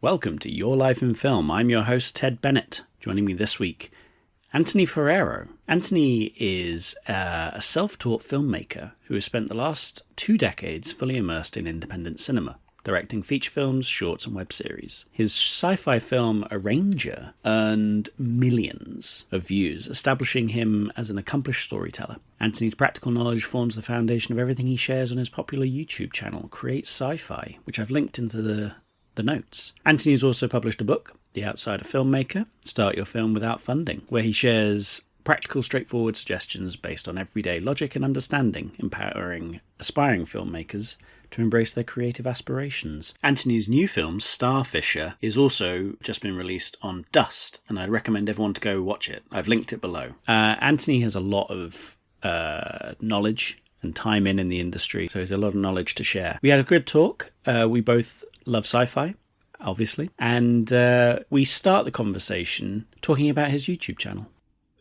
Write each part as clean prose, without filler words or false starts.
Welcome to Your Life in Film. I'm your host, Ted Bennett. Joining me this week, Anthony Ferraro. Anthony is a self-taught filmmaker who has spent the last 2 decades fully immersed in independent cinema, directing feature films, shorts, and web series. His sci-fi film Arranger earned millions of views, establishing him as an accomplished storyteller. Anthony's practical knowledge forms the foundation of everything he shares on his popular YouTube channel, Create Sci-Fi, which I've linked into the notes. Anthony's also published a book, The Outsider Filmmaker, Start Your Film Without Funding, where he shares practical, straightforward suggestions based on everyday logic and understanding, empowering aspiring filmmakers to embrace their creative aspirations. Anthony's new film, Starfisher, is also just been released on Dust, and I'd recommend everyone to go watch it. I've linked it below. Anthony has a lot of knowledge and time in the industry, so there's a lot of knowledge to share. We had a good talk. We both love sci-fi, obviously, and we start the conversation talking about his YouTube channel.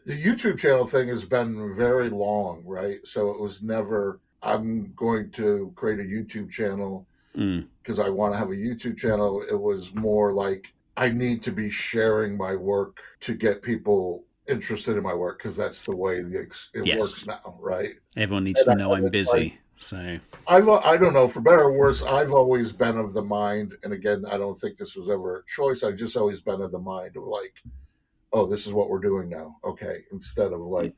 The YouTube channel thing has been very long, right? So it was never, I'm going to create a YouTube channel because I want to have a YouTube channel. It was more like, I need to be sharing my work to get people interested in my work, because that's the way it works now, right? Everyone needs to know I'm busy. So I don't know, for better or worse, I've always been of the mind, and again, I don't think this was ever a choice. I've just always been of the mind of like, oh, this is what we're doing now. Okay. Instead of like,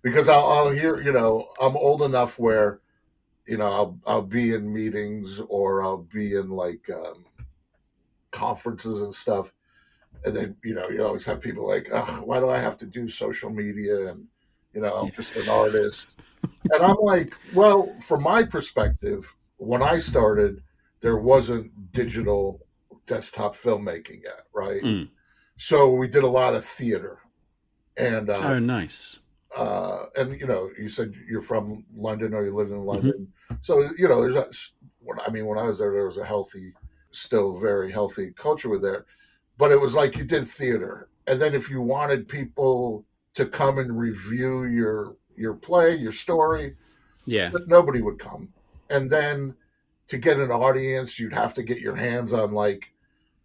because I'll hear, I'm old enough where, I'll be in meetings or I'll be in like conferences and stuff. And then, you always have people like, oh, why do I have to do social media? And, I'm just an artist. And I'm like, well, from my perspective, when I started, there wasn't digital desktop filmmaking yet, right? So we did a lot of theater. And oh, nice. And, you said you're from London or you lived in London. So, there's when I was there was a still very healthy culture with there. But it was like you did theater. And then if you wanted people to come and review your play, your story, but nobody would come. And then to get an audience, you'd have to get your hands on like,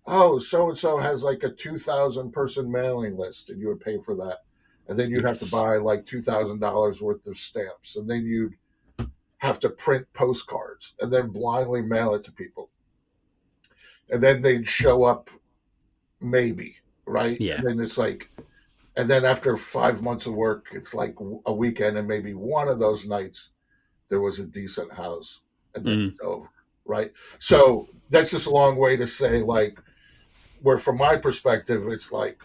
oh, so-and-so has like a 2,000 person mailing list, and you would pay for that. And then you'd have to buy like $2,000 worth of stamps. And then you'd have to print postcards and then blindly mail it to people. And then they'd show up maybe, right? Yeah. And then it's like, and then after 5 months of work, it's like a weekend, and maybe one of those nights there was a decent house, and then it's over, right? So that's just a long way to say, like, where from my perspective, it's like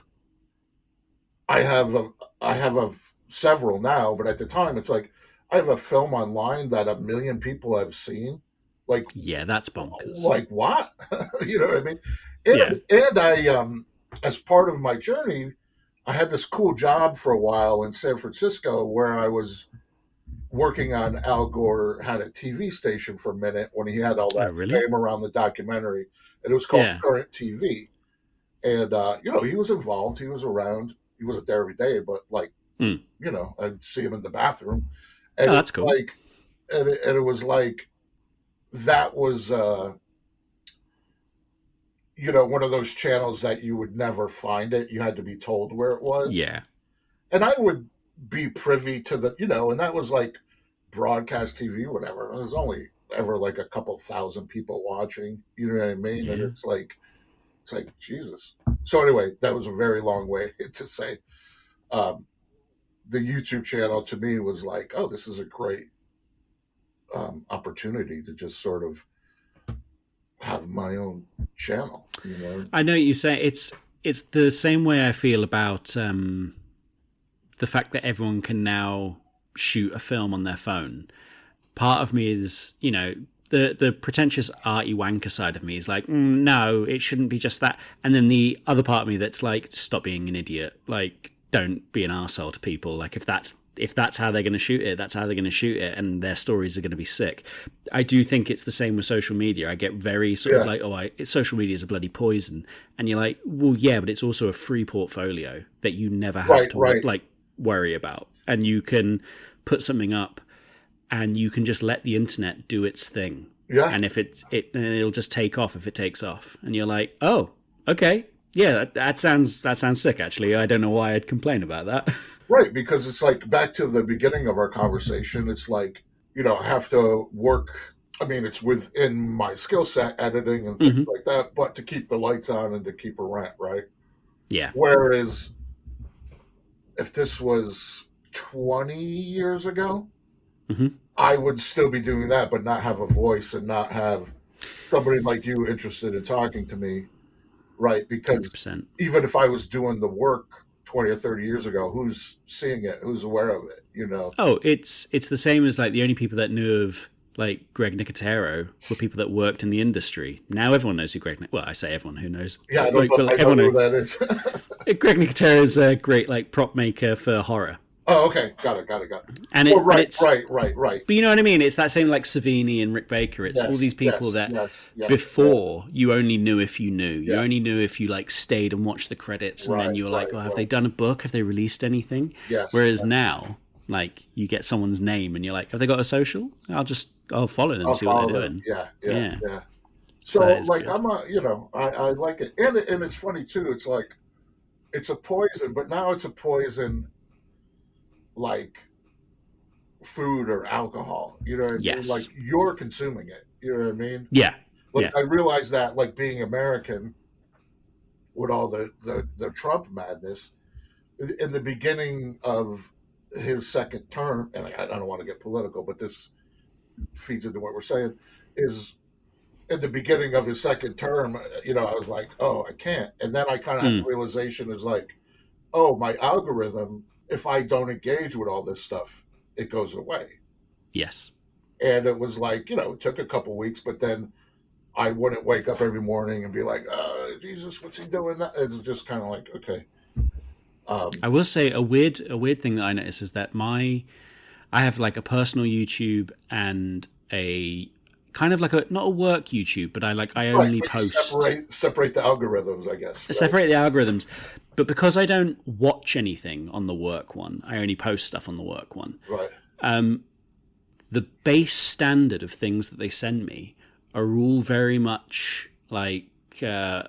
I have several now, but at the time, it's like I have a film online that 1 million people have seen. Like, yeah, that's bonkers. Like what? You know what I mean? And I, as part of my journey, I had this cool job for a while in San Francisco where I was working on Al Gore had a TV station for a minute when he had all that fame around the documentary, and it was called Current TV. And, he was involved. He was around. He wasn't there every day, but like, I'd see him in the bathroom. And that's cool. Like, and it was like, that was, one of those channels that you would never find it. You had to be told where it was. Yeah. And I would be privy to the, and that was like broadcast TV, whatever. There's only ever like a couple thousand people watching, you know what I mean? Yeah. And it's like, Jesus. So anyway, that was a very long way to say, the YouTube channel to me was like, oh, this is a great opportunity to just sort of have my own channel. I know what you say. It's the same way I feel about the fact that everyone can now shoot a film on their phone. Part of me is, the pretentious arty wanker side of me is like, no, it shouldn't be just that. And then the other part of me that's like, stop being an idiot. Like, don't be an arsehole to people. Like, if that's how they're going to shoot it, that's how they're going to shoot it, and their stories are going to be sick. I do think it's the same with social media. I get very sort of like, social media is a bloody poison. And you're like, well, yeah, but it's also a free portfolio that you never have to like worry about. And you can put something up and you can just let the internet do its thing. Yeah. and if it'll just take off if it takes off, and you're like, oh, okay, yeah, that sounds sick. Actually, I don't know why I'd complain about that. Right. Because it's like back to the beginning of our conversation. It's like, I have to work. I mean, it's within my skill set, editing and things Hmm. like that, but to keep the lights on and to keep a rent, right? Yeah. Whereas if this was 20 years ago, Hmm. I would still be doing that, but not have a voice and not have somebody like you interested in talking to me, right? Because 100%. even if I was doing the work 20 or 30 years ago, who's seeing it? Who's aware of it? Oh, it's the same as like the only people that knew of like Greg Nicotero were people that worked in the industry. Now everyone knows who Well, I say everyone who knows. Yeah, I Like, don't but know if like I know everyone who that is. Greg Nicotero is a great like prop maker for horror. Oh, okay. Got it. And Oh, but right, it's right. but you know what I mean? It's that same like Savini and Rick Baker. It's all Yes, these people that yes. before you only knew if you knew. You Yeah. only knew if you like stayed and watched the credits, and then you were like, "Well, have they Right. done a book? Have they released anything?" Yes. Whereas now, like you get someone's name and you're like, "Have they got a social?" I'll follow them, I'll see what follow they're them. doing. Yeah. So So, that is like, good. I like it. And it's funny, too. It's like, it's a poison, but now it's a poison like food or alcohol. You know what I mean? Like, Yes. you're consuming it. You know what I mean? Yeah. Like, Yeah. I realize that, like, being American with all the Trump madness, in the beginning of his second term, and I don't want to get political, but this feeds into what we're saying, is in the beginning of his second term, I was like, oh, I can't. And then I kind of had the Mm. realization is like, oh, my algorithm, if I don't engage with all this stuff, it goes away. Yes. And it was like, it took a couple weeks, but then I wouldn't wake up every morning and be like, Jesus, what's he doing? It's just kind of like, okay. I will say a weird thing that I noticed is that I have like a personal YouTube and a kind of like a not a work YouTube, but I Right, only but you post separate the algorithms, I guess. Right? separate the algorithms. But because I don't watch anything on the work one, I only post stuff on the work one. Right. The base standard of things that they send me are all very much like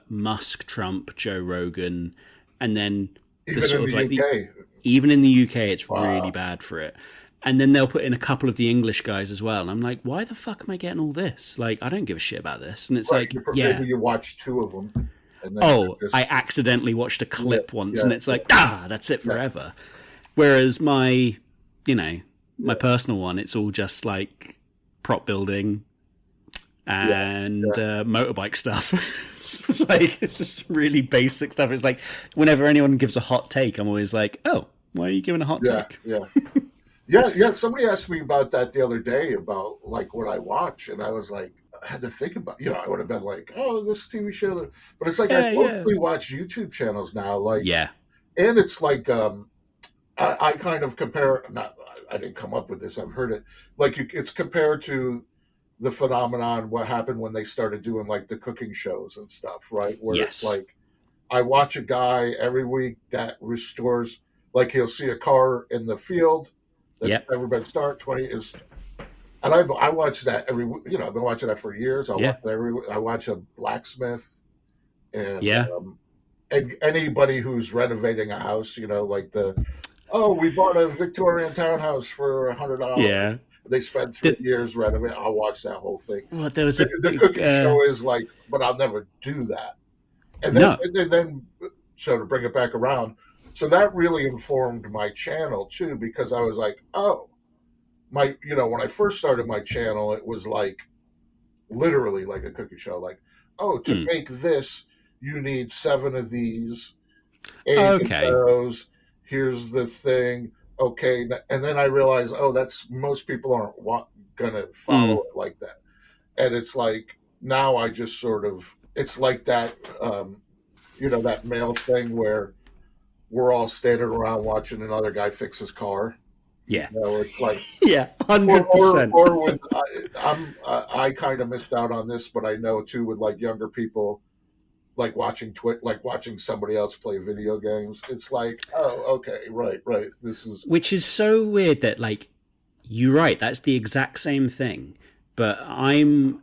Musk, Trump, Joe Rogan, and then the Even sort in of the like UK. even in the UK, it's really Wow. bad for it. And then they'll put in a couple of the English guys as well. And I'm like, why the fuck am I getting all this? Like, I don't give a shit about this. And it's Right. like, yeah. Maybe you watch two of them. And then Oh, just, I accidentally watched a clip once, yeah, and it's like, that's it forever. Whereas my personal one, it's all just like prop building and motorbike stuff. It's just really basic stuff. It's like whenever anyone gives a hot take, I'm always like, oh, why are you giving a hot take? Yeah. Somebody asked me about that the other day about like what I watch, and I was like, I had to think about. I would have been like, oh, this TV show, but it's like I mostly watch YouTube channels now. Like, Yeah. and it's like I kind of compare. Not, I didn't come up with this. I've heard it. Like it's compared to the phenomenon what happened when they started doing like the cooking shows and stuff, right? Where it's like I watch a guy every week that restores. Like he'll see a car in the field that never been started. 20 is, and I watch that every. I've been watching that for years. I watch a blacksmith, and and anybody who's renovating a house. Like we bought a Victorian townhouse for $100. Yeah. They spent 3 years renovating. I'll watch that whole thing. Well, there was the cooking show is like, but I'll never do that. And then so to bring it back around, so that really informed my channel too, because I was like, oh, when I first started my channel, it was like literally like a cooking show. Like, oh, to make this, you need 7 of these, 8 of those. Here's the thing. Okay, and then I realized, that's most people aren't gonna follow it like that, and it's like now I just sort of it's like that, that male thing where we're all standing around watching another guy fix his car. Yeah, it's like 100%. Or with I kind of missed out on this, but I know too with like younger people. Like watching somebody else play video games. It's like, oh, okay, right. Which is so weird that like, you're right. That's the exact same thing. But I'm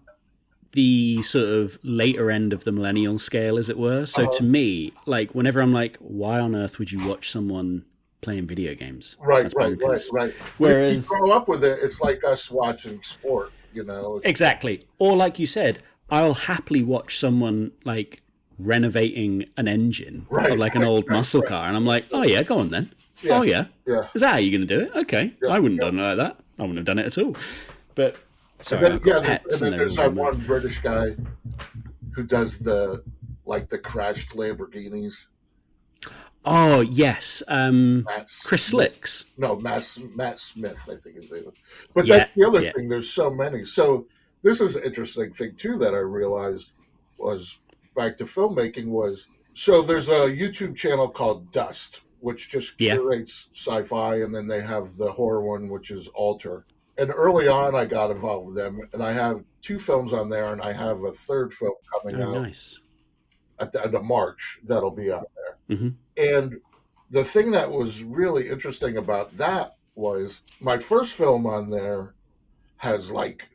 the sort of later end of the millennial scale, as it were. So to me, like whenever I'm like, why on earth would you watch someone playing video games? Right, That's right, right, bonkers. right. But if you Whereas, grow up with it, it's like us watching sport, you know. exactly. Or like you said, I'll happily watch someone like renovating an engine of Right, like an right, old right, muscle right. car, and I'm like, oh yeah, go on then. Yeah, Oh yeah, yeah, is that how you're going to do it? Okay, yeah, I wouldn't yeah. have done it like that. I wouldn't have done it at all. But And sorry, then, I've yeah, got pets, and and then they're there's all that going mad. one British guy who does the crashed Lamborghinis. Oh yes, Matt Chris Smith. Slicks. No, Matt Smith, I think his name is. But that's Yeah, the other yeah, thing. There's so many. So this is an interesting thing too that I realized was back to filmmaking was so there's a YouTube channel called Dust, which just yeah. curates sci-fi, and then they have the horror one, which is Alter. And early on, I got involved with them, and I have 2 films on there, and I have a third film coming Oh, out nice. at the end of March that'll be out. Hmm. And the thing that was really interesting about that was my first film on there has like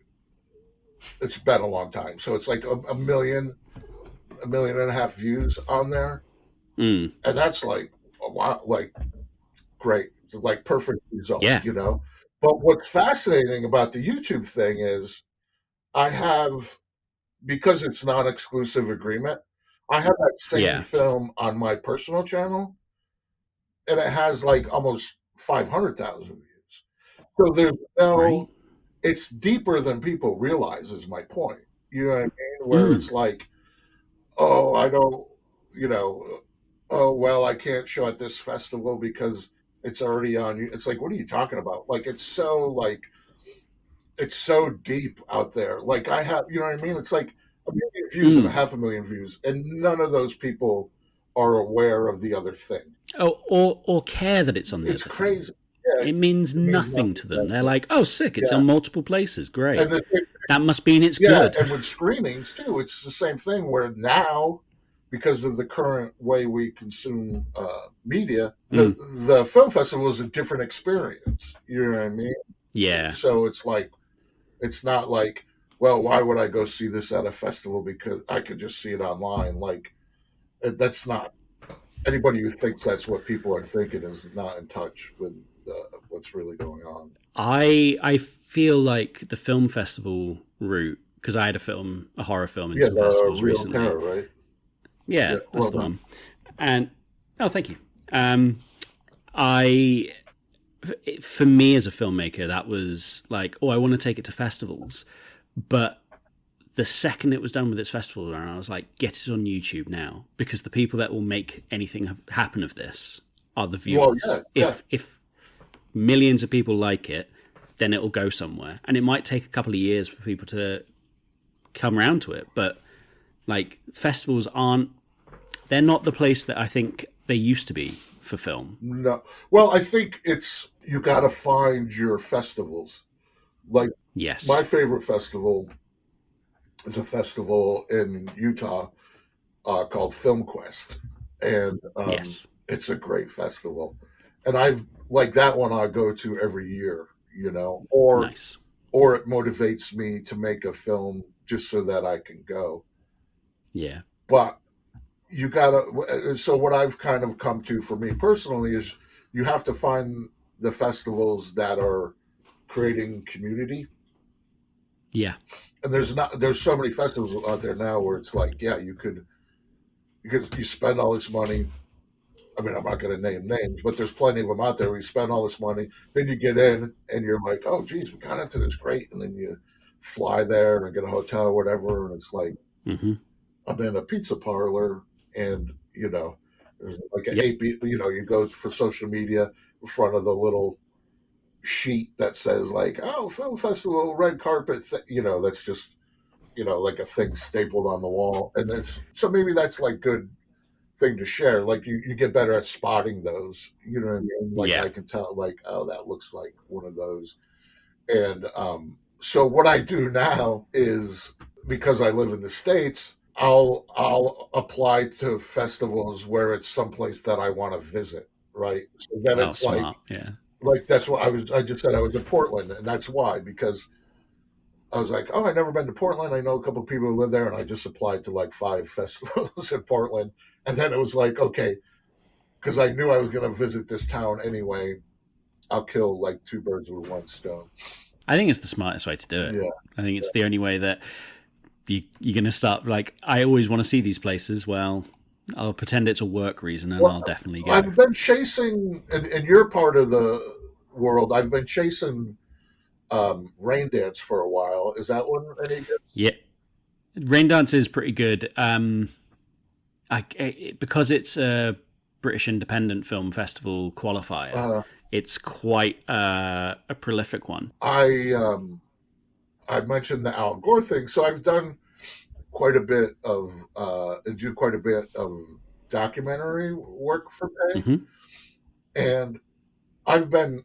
it's been a long time, so it's like a million and a half views on there, Mm. and that's like a lot, like great, like perfect result, Yeah, you know. But what's fascinating about the YouTube thing is I have because it's non-exclusive agreement. I have that same yeah, film on my personal channel, and it has like almost 500,000 views. So there's right. no, it's deeper than people realize, is my point. You know what I mean? Where Mm. it's like, oh, I don't, you know, oh, well, I can't show at this festival because it's already on you. It's like, what are you talking about? It's so deep out there. Like I have, you know what I mean? It's like a million views and a Mm. half a million views, and none of those people are aware of the other thing. Oh, or care that it's on the It's other thing. crazy. Yeah, It means it means nothing nothing. to them. They're like, oh, sick, it's Yeah, in multiple places. and Great. the That must mean it's yeah, good. and with screenings too, it's the same thing. Where now, because of the current way we consume media, the Mm. the film festival is a different experience. You know what I mean? Yeah, So it's like it's not like, well, why would I go see this at a festival because I could just see it online? Like that's not anybody who thinks that's what people are thinking is not in touch with what's really going on. I feel like the film festival route, because I had a horror film in Yeah, some the festivals real recently. terror, right? Yeah, Yeah, that's well the done. one. And oh, thank you. I for me as a filmmaker, that was like, oh, I want to take it to festivals, but the second it was done with its festival run, I was like, get it on YouTube now, because the people that will make anything happen of this are the Well, viewers. yeah, yeah. If millions of people like it, then it will go somewhere, and it might take a couple of years for people to come around to it. But like festivals aren't, they're not the place that I think they used to be for film. No. Well, I think it's you got to find your festivals. Like my Yes. favorite festival is a festival in Utah called Film Quest, and Yes. it's a great festival. And I've like that one I go to every year, you know, Nice. or it motivates me to make a film just so that I can go. Yeah. But you gotta. So what I've kind of come to for me personally is you have to find the festivals that are creating community. Yeah. And there's so many festivals out there now where it's like, yeah, you spend all this money. I mean, I'm not going to name names, but there's plenty of them out there where you spend all this money, then you get in and you're like, oh, geez, we got into this great. And then you fly there and get a hotel or whatever. And it's like, Mm-hmm. I'm in a pizza parlor and, you know, there's like an Yep. you know, you go for social media in front of the little sheet that says like, oh, film festival, red carpet, you know, that's just, you know, like a thing stapled on the wall. And it's, so maybe that's like good thing to share. Like you get better at spotting those, you know what I mean? Like Yeah. I can tell like, oh, that looks like one of those. And so what I do now is because I live in the States, I'll apply to festivals where it's someplace that I want to visit, right? So then Oh, it's smart. Yeah. like that's what I just said I was in Portland, and that's why because I was like, oh, I've never been to Portland. I know a couple of people who live there, and I just applied to like 5 festivals in Portland. And then it was like, okay, because I knew I was going to visit this town anyway. I'll kill like 2 birds with 1 stone. I think it's the smartest way to do it. Yeah. I think it's the only way that you're going to start. Like, I always want to see these places. Well, I'll pretend it's a work reason, and I'll definitely go. I've been chasing, and you're part of the world. I've been chasing Rain Dance for a while. Is that one any good? Yeah, Rain Dance is pretty good. Because it's a British Independent Film Festival qualifier. It's quite a prolific one. I mentioned the Al Gore thing, so I've done quite a bit of documentary work for pay, and I've been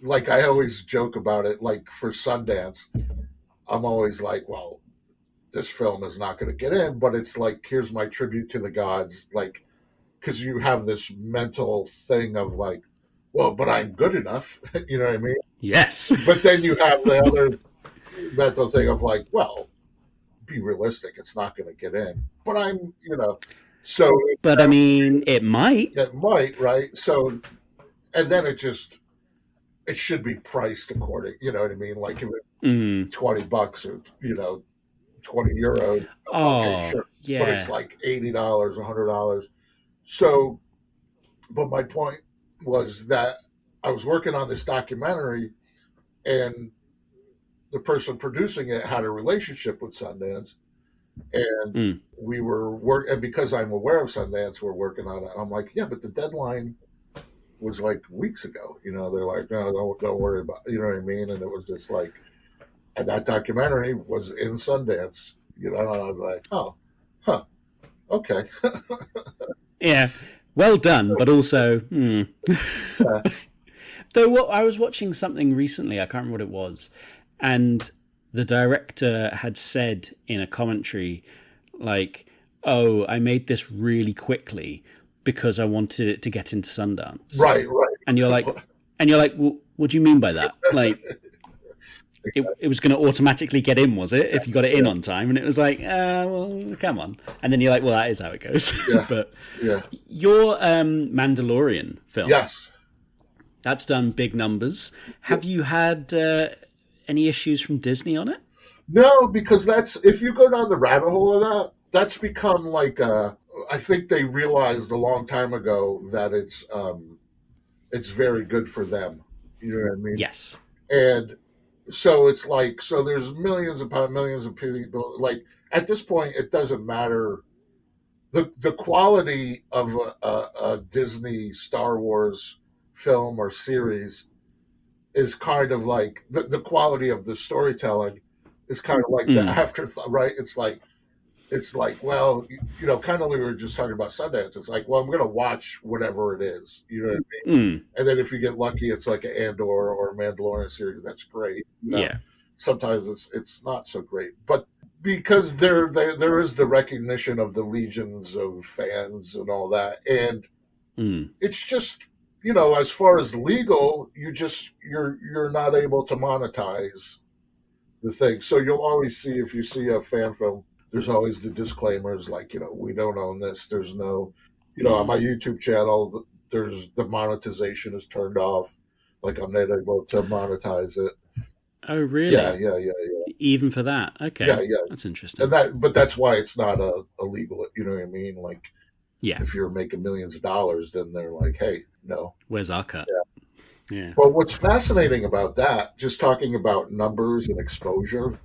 like, I always joke about it. Like for Sundance, I'm always like, well, this film is not going to get in, but it's like, here's my tribute to the gods, like, because you have this mental thing of like, well, but I'm good enough. You know what I mean? Yes. But then you have the other mental thing of like, well, be realistic. It's not going to get in. But I'm, so. But I mean, it might. It might, right? So, and then it should be priced according, you know what I mean? Like if it's $20 or, 20 euros. Okay, sure. Yeah. But it's like $80, $100. So, but my point was that I was working on this documentary, and the person producing it had a relationship with Sundance, and we were and because I'm aware of Sundance, we're working on it. I'm like, yeah, but the deadline was like weeks ago. They're like, no, don't worry about it. You know what I mean? And it was just like, and that documentary was in Sundance. And I was like, oh, okay. Yeah. Well done, but also, Though I was watching something recently, I can't remember what it was, and the director had said in a commentary, like, oh, I made this really quickly because I wanted it to get into Sundance. Right. And you're like, well, what do you mean by that? Like, it was going to automatically get in, was it? If you got it in on time, and it was like, well, come on. And then you're like, well, that is how it goes. Yeah. But your Mandalorian film, yes, that's done big numbers. Have you had any issues from Disney on it? No, because if you go down the rabbit hole of that's become like I think they realized a long time ago that it's very good for them. You know what I mean? Yes. And so it's like, so there's millions upon millions of people. Like at this point, it doesn't matter. The quality of a Disney Star Wars film or series is kind of like the quality of the storytelling is kind of like the afterthought, right? It's like, well, kind of like we were just talking about Sundance. It's like, well, I'm going to watch whatever it is. You know what I mean? And then if you get lucky, it's like an Andor or a Mandalorian series. That's great. Yeah. Sometimes it's not so great, but because there is the recognition of the legions of fans and all that, and it's just, as far as legal, you're not able to monetize the thing. So you'll always see, if you see a fan film, there's always the disclaimers like, we don't own this. There's no, on my YouTube channel, there's the monetization is turned off. Like I'm not able to monetize it. Oh, really? Yeah. Even for that? Okay. Yeah. That's interesting. But that's why it's not illegal. You know what I mean? Like, yeah. If you're making millions of dollars, then they're like, hey, no. Where's our cut? Yeah. But what's fascinating about that, just talking about numbers and exposure.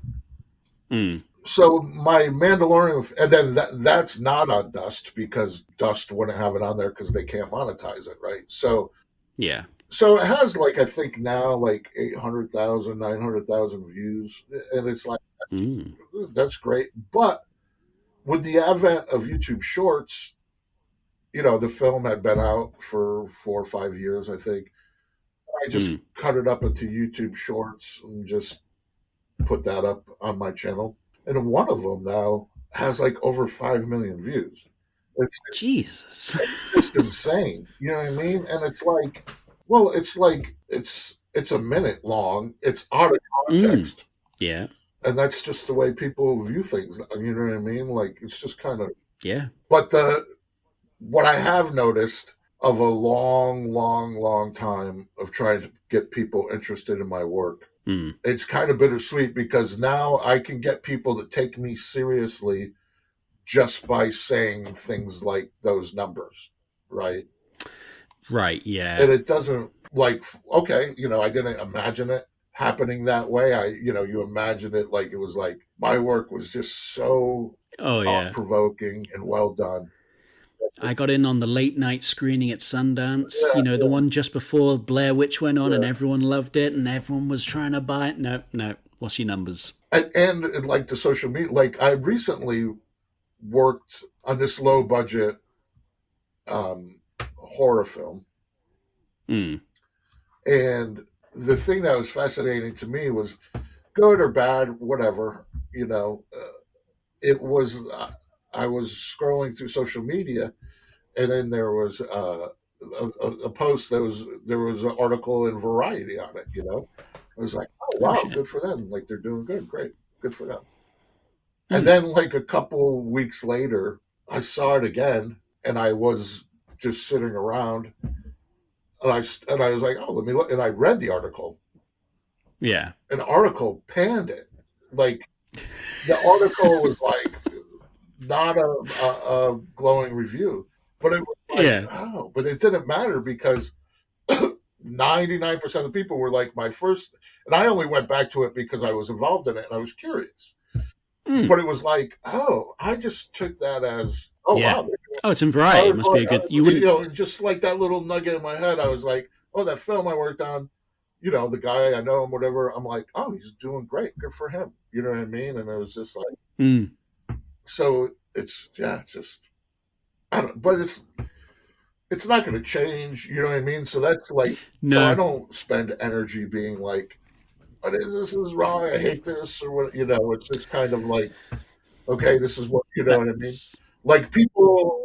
So my Mandalorian, and then that's not on Dust because Dust wouldn't have it on there because they can't monetize it, right? So yeah. So it has I think now 800,000, 900,000 views, and it's like that's great. But with the advent of YouTube Shorts, the film had been out for 4 or 5 years, I think. I just cut it up into YouTube Shorts and just put that up on my channel. And one of them now has over 5 million views. Jesus. It's just insane. You know what I mean? And it's like, well, it's a minute long. It's out of context. Yeah. And that's just the way people view things. You know what I mean? Like, it's just kind of, Yeah. but what I have noticed of a long, long, long time of trying to get people interested in my work, Mm. it's kind of bittersweet because now I can get people to take me seriously just by saying things like those numbers, right? Right. Yeah. And it doesn't like, okay, I didn't imagine it happening that way. You imagine it like it was like my work was just so Oh, thought yeah. provoking and well done. I got in on the late night screening at Sundance, Yeah, the one just before Blair Witch went on and yeah. everyone loved it and everyone was trying to buy it. No, no. What's your numbers? And like the social media, like I recently worked on this low budget horror film. Mm. And the thing that was fascinating to me was good or bad, whatever, it was, I was scrolling through social media and then there was a post there was an article in Variety on it, I was like, oh, Oh, wow, shit. good for them. Like they're doing good. Great. Good for them. And Mm. then like a couple weeks later, I saw it again and I was just sitting around and I was like, oh, let me look. And I read the article. Yeah. An article panned it. Like the article was like not a glowing review, but it was like, Yeah. oh, but it didn't matter because 99% of the people were like my first, and I only went back to it because I was involved in it and I was curious. Mm. But it was like, oh, I just took that as, oh, Yeah. wow. Oh, it's in Variety. It must be a good. You wouldn't. Just like that little nugget in my head, I was like, oh, that film I worked on, the guy, I know him, whatever. I'm like, oh, he's doing great. Good for him. You know what I mean? And it was just like, Mm. so it's, yeah, it's just, I don't, but it's not going to change. You know what I mean? So that's like, so I No. don't spend energy being like, what is this? This is wrong. I hate this or what, it's just kind of like, okay, this is what, you know what I mean? That's. Like people,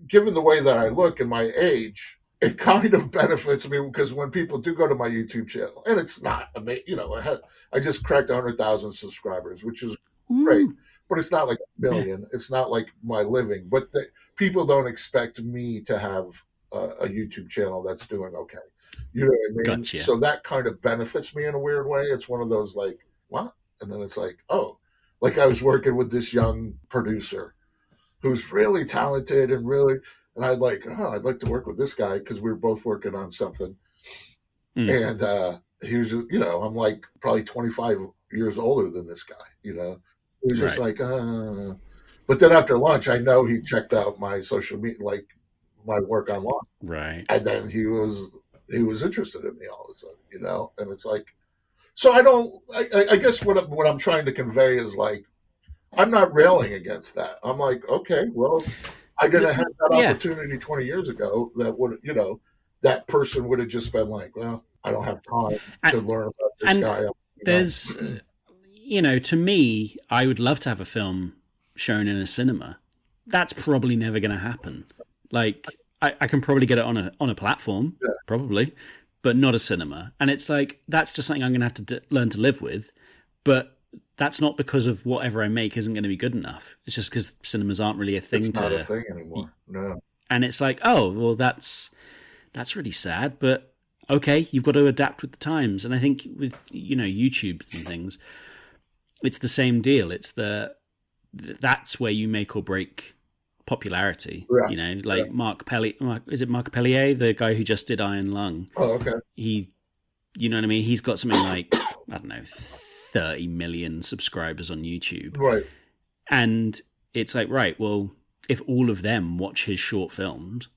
given the way that I look and my age, it kind of benefits me because when people do go to my YouTube channel, and it's not amazing, I just cracked 100,000 subscribers, which is great, Ooh. but it's not like a Yeah. million. It's not like my living, but people don't expect me to have a YouTube channel that's doing okay. You know what I mean? Gotcha. So that kind of benefits me in a weird way. It's one of those like, what? And then it's like, oh, like I was working with this young producer who's really talented and really, and I'd like, oh, I'd like to work with this guy because we were both working on something. Mm. And he was, I'm like probably 25 years older than this guy, He was just Right. like, but then after lunch, I know he checked out my social media, like my work online. Right. And then he was interested in me all of a sudden, and it's like, so I guess what I'm trying to convey is like, I'm not railing against that. I'm like, okay, well, I didn't have that Yeah. opportunity 20 years ago. That would, that person would have just been like, well, I don't have time And, to learn about this and guy. there's, to me, I would love to have a film shown in a cinema. That's probably never going to happen. Like, I can probably get it on a platform, Yeah. probably, but not a cinema. And it's like, that's just something I'm going to have to learn to live with. But that's not because of whatever I make isn't going to be good enough. It's just because cinemas aren't really a thing It's not a thing anymore. No. And it's like, oh, well, that's really sad, but okay, you've got to adapt with the times. And I think with YouTube and things, it's the same deal. It's that's where you make or break popularity. Yeah. Like is it Mark Pellier, the guy who just did Iron Lung? Oh, okay. He, you know what I mean? He's got something like, I don't know, 30 million subscribers on YouTube. Right. And it's like, right, well, if all of them watch his short films,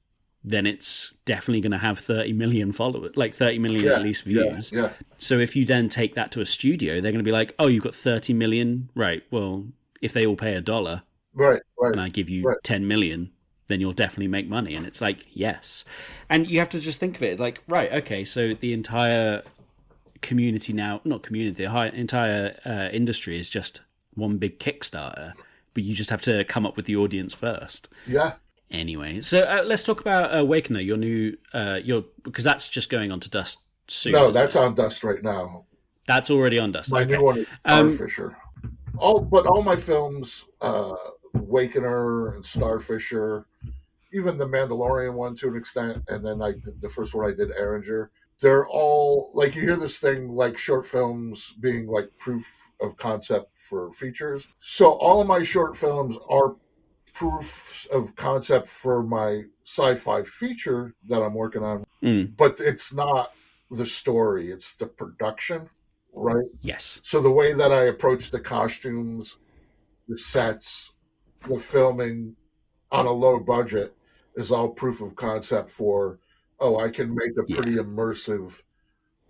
then it's definitely going to have 30 million followers, like 30 million at least views. Yeah. So if you then take that to a studio, they're going to be like, oh, you've got 30 million. Right. Well, if they all pay $1 Right. and I give you 10 million, then you'll definitely make money. And it's like, yes. And you have to just think of it like, right, okay, so the entire community now, not community, the entire industry is just one big Kickstarter, but you just have to come up with the audience first. Yeah. Anyway, so let's talk about Awakener, your new, because that's just going on to Dust soon. No, that's on Dust right now. That's already on dust. My Okay. new one is Starfisher. All my films, Wakener and Starfisher, even the Mandalorian one to an extent, and then I did the first one I did, Erringer. They're all like, you hear this thing like short films being like proof of concept for features. So all of my short films are proofs of concept for my sci-fi feature that I'm working on, but it's not the story, it's the production, right? Yes. So the way that I approach the costumes, the sets, the filming on a low budget is all proof of concept for, oh, I can make a pretty immersive,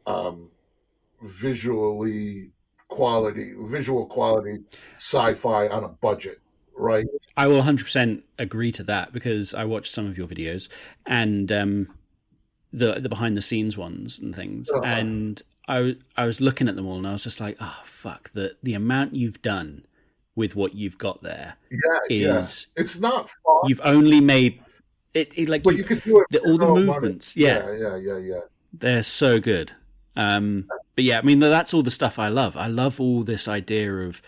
um, visual quality sci-fi on a budget, right? I will 100% agree to that, because I watched some of your videos and the behind the scenes ones and things, and I was looking at them all and I was just like, oh fuck, the amount you've done with what you've got there is it's not fun. You've only made it like, but you could do it all the movements money. Yeah, they're so good. But yeah, I mean, that's all the stuff I love. I love all this idea of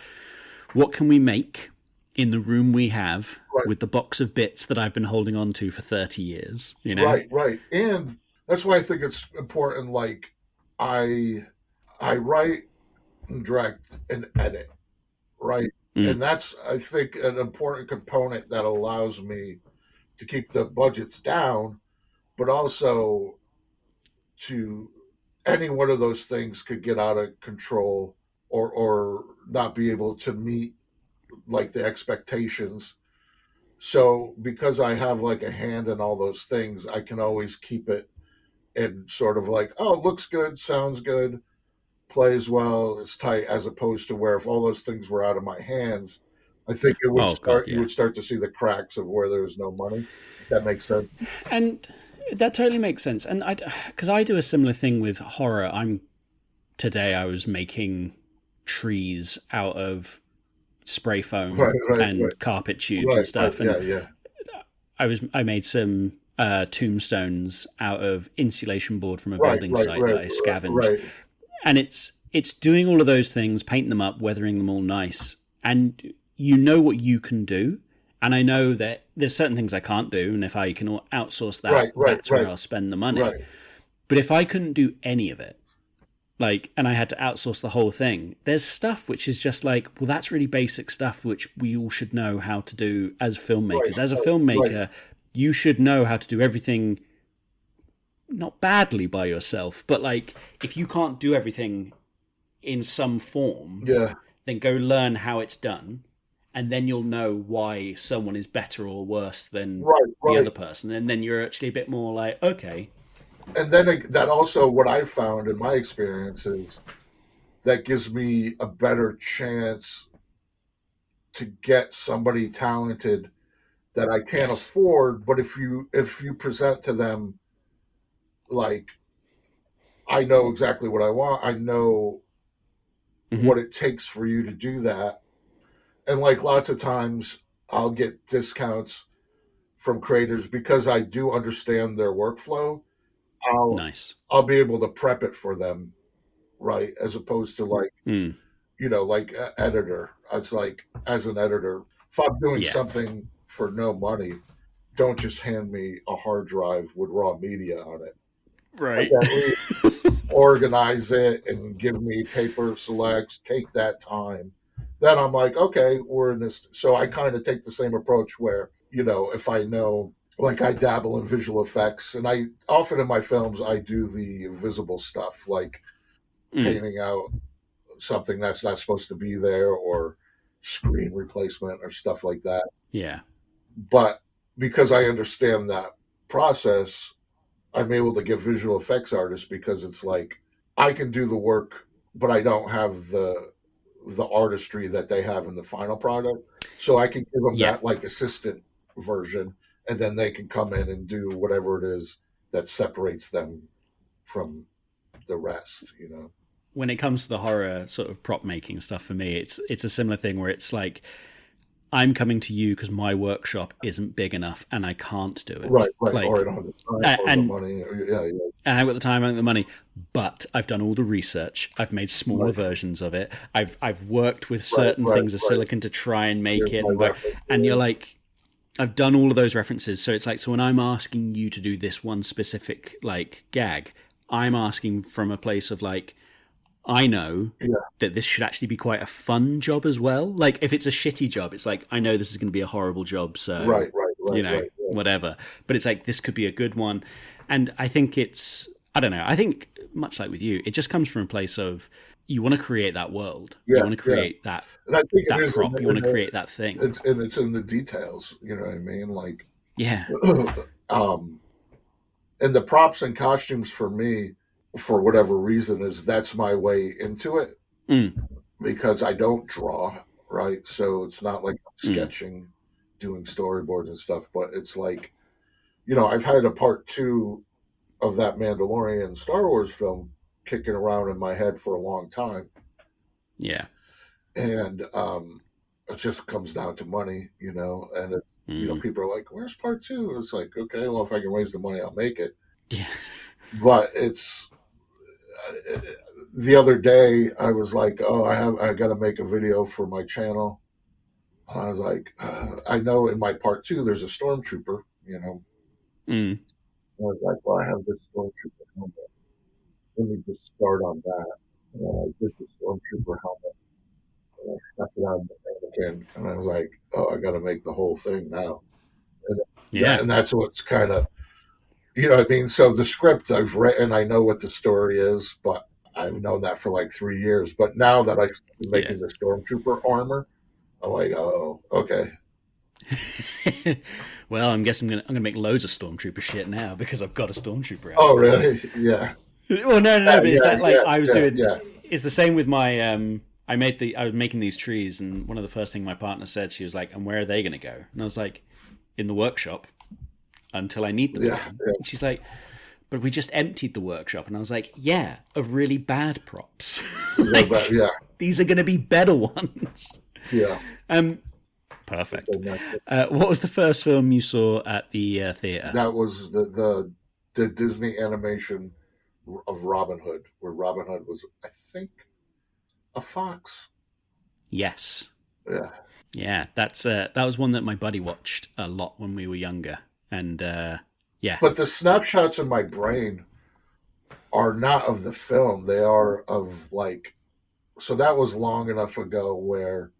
what can we make in the room we have, with the box of bits that I've been holding on to for 30 years, you know? Right. And that's why I think it's important. Like, I write and direct and edit, right? And that's, I think, an important component that allows me to keep the budgets down, but also to, any one of those things could get out of control or not be able to meet like the expectations. So because I have like a hand in all those things, I can always keep it in sort of like, oh, it looks good, sounds good, plays well, it's tight, as opposed to where if all those things were out of my hands, I think it would you would start to see the cracks of where there's no money. If that makes sense. And that totally makes sense. And because I do a similar thing with horror. Today I was making trees out of spray foam and carpet tubes and stuff. I made some tombstones out of insulation board from a building site that I scavenged. And it's doing all of those things, painting them up, weathering them all nice. And you know what you can do. And I know that there's certain things I can't do. And if I can outsource that, that's where I'll spend the money. But if I couldn't do any of it, and I had to outsource the whole thing, there's stuff which is just like, well, that's really basic stuff which we all should know how to do as filmmakers. As a filmmaker, you should know how to do everything, not badly by yourself, but like, if you can't do everything in some form, then go learn how it's done, and then you'll know why someone is better or worse than the other person, and then you're actually a bit more like, okay. And then that also, what I found in my experience is that gives me a better chance to get somebody talented that I can't afford. But if you present to them, like, I know exactly what I want, I know what it takes for you to do that. And like lots of times I'll get discounts from creators because I do understand their workflow. I'll be able to prep it for them, right? As opposed to like, like an editor. It's like, as an editor, if I'm doing something for no money, don't just hand me a hard drive with raw media on it. Right. Organize it and give me paper selects, take that time. Then I'm like, okay, we're in this. So I kind of take the same approach where, if I know, like, I dabble in visual effects, and I often in my films, I do the visible stuff, like painting out something that's not supposed to be there, or screen replacement or stuff like that. Yeah. But because I understand that process, I'm able to give visual effects artists, because it's like, I can do the work, but I don't have the artistry that they have in the final product. So I can give them that like assistant version, and then they can come in and do whatever it is that separates them from the rest, When it comes to the horror sort of prop making stuff, for me, it's a similar thing where it's like, I'm coming to you because my workshop isn't big enough and I can't do it. Right. Like, Or I don't have the time or the money. Yeah. and I've got the time and the money, but I've done all the research. I've made smaller Right. versions of it. I've worked with certain things of silicon to try and make it. And you're like, I've done all of those references. So it's like, so when I'm asking you to do this one specific like gag, I'm asking from a place of like, I know that this should actually be quite a fun job as well. Like if it's a shitty job, it's like, I know this is going to be a horrible job. So, whatever. But it's like, this could be a good one. And I think I don't know. I think much like with you, it just comes from a place of you want to create that world. You want to create that prop. You want to create that thing. And it's in the details. You know what I mean? Like, yeah. And the props and costumes for me, for whatever reason, that's my way into it because I don't draw, right? So it's not like I'm sketching, doing storyboards and stuff, but it's like, I've had a part 2 of that Mandalorian Star Wars film kicking around in my head for a long time. Yeah. And it just comes down to money, and people are like, where's part 2? It's like, okay, well, if I can raise the money, I'll make it. Yeah. But it's the other day I was like, oh, I got to make a video for my channel. I was like, I know in my part 2 there's a stormtrooper, I was like, well, I have this stormtrooper helmet. Let me just start on that. And I did the stormtrooper helmet, and I stuck it on the mannequin, and I was like, oh, I got to make the whole thing now. And that's what's kind of, you know what I mean? So the script I've written, I know what the story is, but I've known that for like 3 years. But now that I've been making the stormtrooper armor, I'm like, oh, okay. Well, I'm guessing I'm gonna make loads of stormtrooper shit now because I've got a stormtrooper out. Oh, really? Yeah. Well, no, but it's that like I was doing. Yeah. It's the same with my. I was making these trees, and one of the first things my partner said, she was like, "And where are they going to go?" And I was like, "In the workshop until I need them." Yeah. And she's like, "But we just emptied the workshop," and I was like, "Yeah, of really bad props. These are going to be better ones." Yeah. Perfect. What was the first film you saw at the theater? That was the Disney animation of Robin Hood, where Robin Hood was, I think, a fox. Yes. Yeah. Yeah, that was one that my buddy watched a lot when we were younger, and yeah. But the snapshots in my brain are not of the film; they are of like. So that was long enough ago where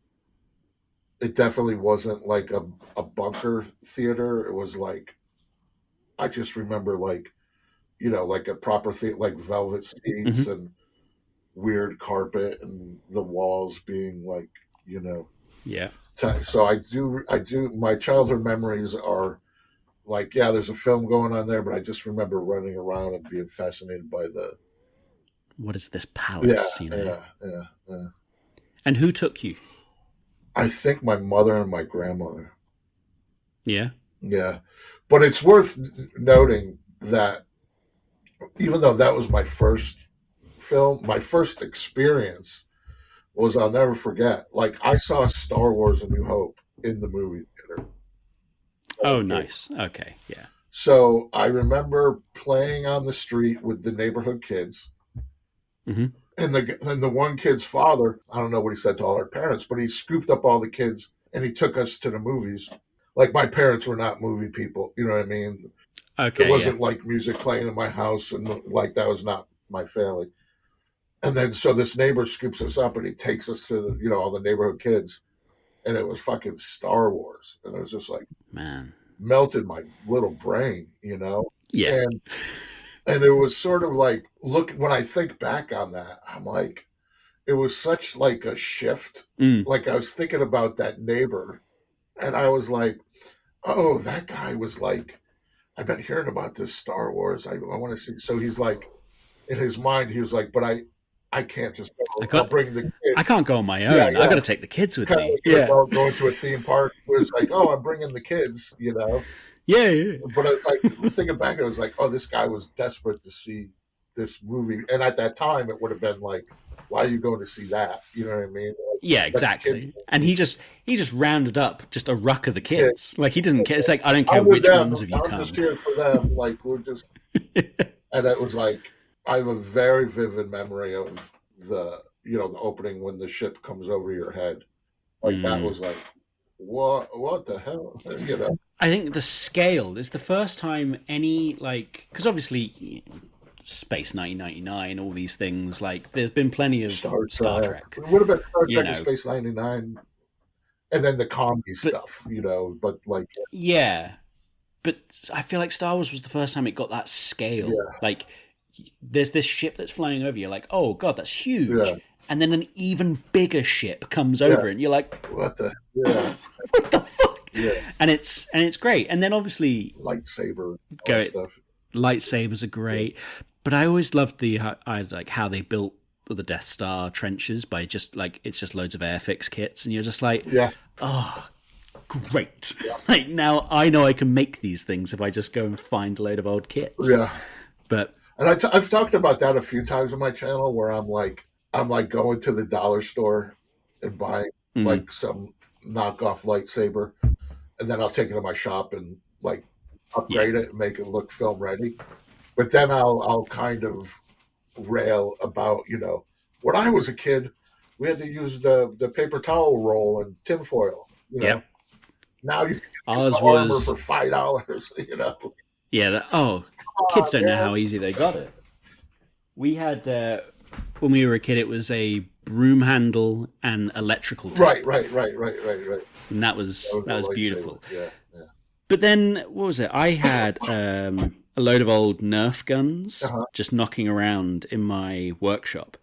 it definitely wasn't like a bunker theater. It was like, I just remember like, like a proper theater, like velvet seats and weird carpet and the walls being like, Yeah. So I do, my childhood memories are like, yeah, there's a film going on there, but I just remember running around and being fascinated by what is this palace? Yeah. And who took you? I think my mother and my grandmother. Yeah. Yeah. But it's worth noting that even though that was my first film, my first experience was, I'll never forget, like I saw Star Wars: A New Hope in the movie theater. Oh, nice. Okay. Yeah. So I remember playing on the street with the neighborhood kids. And the one kid's father, I don't know what he said to all our parents, but he scooped up all the kids and he took us to the movies. Like my parents were not movie people, you know what I mean? Okay. It wasn't like music playing in my house, and like that was not my family. And then so this neighbor scoops us up and he takes us to all the neighborhood kids, and it was fucking Star Wars, and it was just like, man, melted my little brain, Yeah. And it was sort of like, look, when I think back on that, I'm like, it was such like a shift. Like I was thinking about that neighbor, and I was like, oh, that guy was like, I've been hearing about this Star Wars. I want to see. So he's like, in his mind, he was like, but I can't just go. I'll bring the kids. I can't go on my own. I got to take the kids with me. Yeah. Going to a theme park was like, oh, I'm bringing the kids, Yeah. But thinking back, I was like, oh, this guy was desperate to see this movie. And at that time, it would have been like, why are you going to see that? You know what I mean? Yeah, Like a kid. exactly. And he just rounded up just a ruck of the Kid. kids. Like he doesn't care. It's like I don't care I'm with which them. ones of you I'm come. just here for them. Like we're just, and it was like I have a very vivid memory of the the opening when the ship comes over your head. Like that was like what the hell, I think the scale is the first time any like because obviously Space 1999, all these things like there's been plenty of Star Trek, It would have been Star you Trek and know, Space 99, and then the comedy but stuff, but like yeah, but I feel like Star Wars was the first time it got that scale. yeah, Like there's this ship that's flying over you, like oh god, that's yeah, huge, and then an even bigger ship comes yeah. over, and you're like, What the yeah, what the fuck? yeah. And it's great. And then obviously Lightsaber, all that go stuff. lightsabers are Yeah, great, but I always loved like how they built the Death Star trenches by just like it's just loads of airfix kits, and you're just like, yeah, oh, great! yeah. Like now I know I can make these things if I just go and find a load of old kits. Yeah. But And I've talked about that a few times on my channel where I'm like going to the dollar store and buying mm, like some knockoff lightsaber, and then I'll take it to my shop and like yeah, upgrade it and make it look film ready. But then I'll kind of rail about when I was a kid, we had to use the paper towel roll and tinfoil. yep. Now you can just get the Ours armor for was $5. yeah. Kids don't know how easy they got it. We had when we were a kid, it was a broom handle and electrical tape, Right. and that That was was that was the lightsaber. beautiful. Yeah, yeah. But then what was it? I had a load of old Nerf guns Uh-huh. just knocking around in my workshop,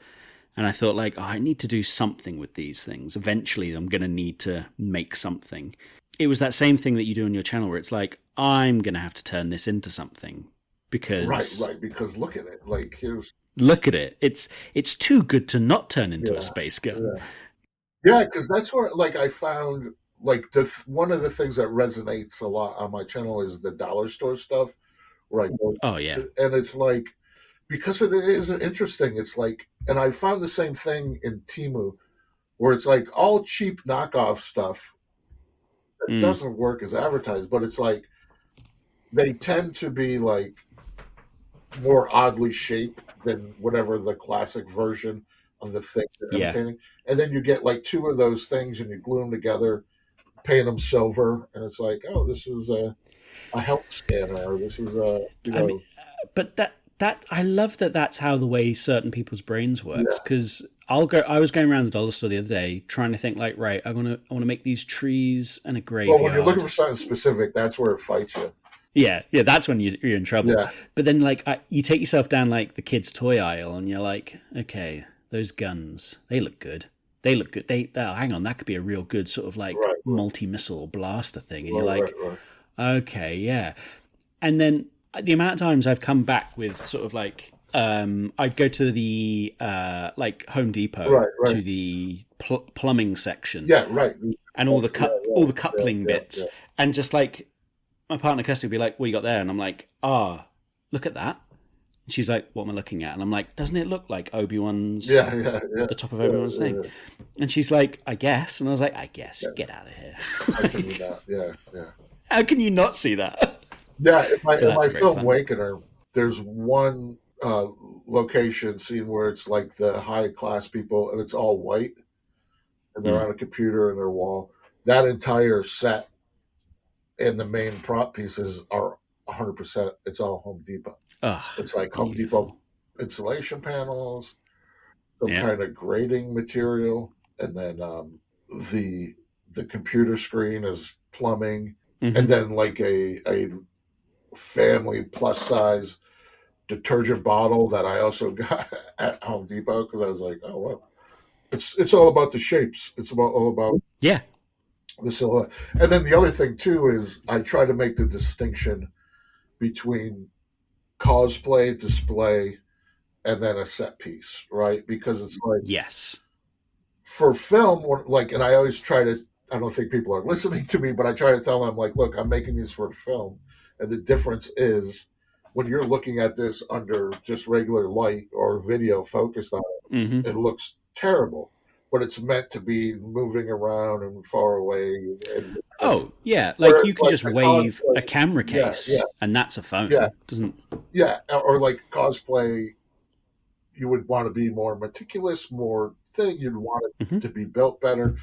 and I thought like, oh, I need to do something with these things. Eventually, I'm going to need to make something. It was that same thing that you do on your channel, where it's like, I'm going to have to turn this into something because Right. Because look at it. Like here's look at it. It's too good to not turn into a yeah, space gun. yeah, yeah. Because that's where like I found like one of the things that resonates a lot on my channel is the dollar store stuff where I go Oh yeah. to, and it's like because it is interesting. It's like, and I found the same thing in Timu where it's like all cheap knockoff stuff that Mm, doesn't work as advertised, but it's like they tend to be like more oddly shaped than whatever the classic version of the thing they're yeah. imitating. And then you get like two of those things and you glue them together, paint them silver, and it's like, oh, this is a health scanner, or this is a I mean, but that I love that that's how the way certain people's brains works yeah. because I was going around the dollar store the other day trying to think like right I want to make these trees and a Well, when you're looking graveyard. for something specific, that's where it fights you. Yeah, that's when you're in trouble. Yeah, But then like you take yourself down like the kids toy aisle and you're like okay, those guns, they look good. They hang on, that could be a real good sort of like right, multi-missile blaster thing, and you're right, like, right, okay, yeah. And then the amount of times I've come back with sort of like I'd go to the like Home Depot right. to the plumbing section Yeah, right. and Yeah, all the yeah, coupling yeah, bits, yeah. and just like my partner Kirsty would be like, "What you got there?" And I'm like, look at that." And she's like, "What am I looking at?" And I'm like, "Doesn't it look like Obi-Wan's Yeah. the top of Yeah, Obi-Wan's thing?" yeah. And she's like, "I guess." And I was like, "I guess, Yeah. get out of here." How can you Like, not? Yeah. how can you not see that? Yeah, in But my that's great film fun. Wakener, there's one location scene where it's like the high class people and it's all white and they're Mm. on a computer in their wall. That entire set and the main prop pieces are 100%. It's all Home Depot. Oh, It's like Home Depot beautiful. insulation panels, some Yeah. kind of grading material, and then the computer screen is plumbing, and Hmm. then like a family plus size detergent bottle that I also got at Home Depot because I was like, oh well, it's all about the shapes. It's all about Yeah. the silhouette. And then the other thing too is I try to make the distinction between cosplay, display, and then a set piece, right? Because it's like Yes. for film, like, and I always try to. I don't think people are listening to me, but I try to tell them, like, look, I'm making these for film, and the difference is when you're looking at this under just regular light or video focused on Hmm. it, it looks terrible. but it's meant to be moving around and far away. And Oh, yeah. Like whereas you can like just the wave a cosplay, camera yeah, case yeah, and that's a yeah, phone. Doesn't. yeah, or like cosplay, you would want to be more meticulous, more thing. You'd want it Mhm. to be built better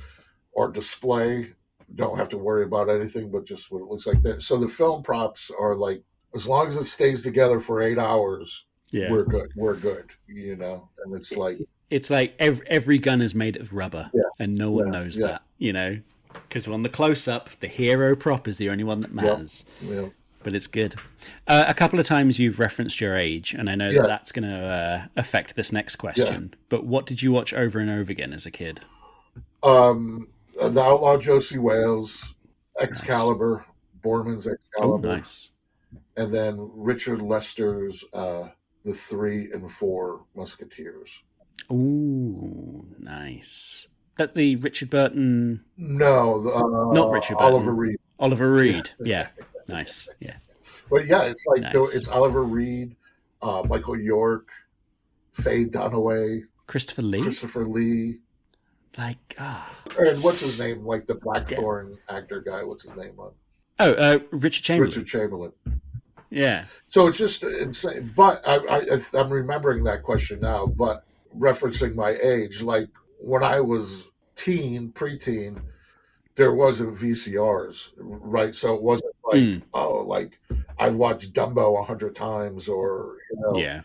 or display. Don't have to worry about anything but just what it looks like there. So the film props are like, as long as it stays together for 8 hours, Yeah. we're good. We're good, you know. And it's like, It's like every gun is made of rubber, yeah, and no one yeah, knows yeah, that, because on the close up, the hero prop is the only one that yep, matters. yep, But it's good. A couple of times you've referenced your age, and I know that yeah, that's going to affect this next yeah. question. But what did you watch over and over again as a kid? The Outlaw Josie Wales, Nice. Excalibur, Borman's Oh, Excalibur, nice. and then Richard Lester's The Three and Four Musketeers. Ooh, nice. That the Richard Burton, No, not Richard Oliver Burton, Reed. Oliver Yeah, Reed. Yeah, nice. Yeah, but yeah, it's like it's nice. Oliver Reed, Michael York, Faye Dunaway, Christopher Lee. Christopher Lee, Like and what's his name? Like the yeah. Blackthorn actor guy. What's his name? Oh, Richard Richard Chamberlain. Chamberlain. Yeah. So it's just insane. But I'm remembering that question now. But referencing my age, like when I was preteen, there wasn't VCRs, right? So it wasn't like, Mm, oh, like I've watched Dumbo 100 times, or yeah.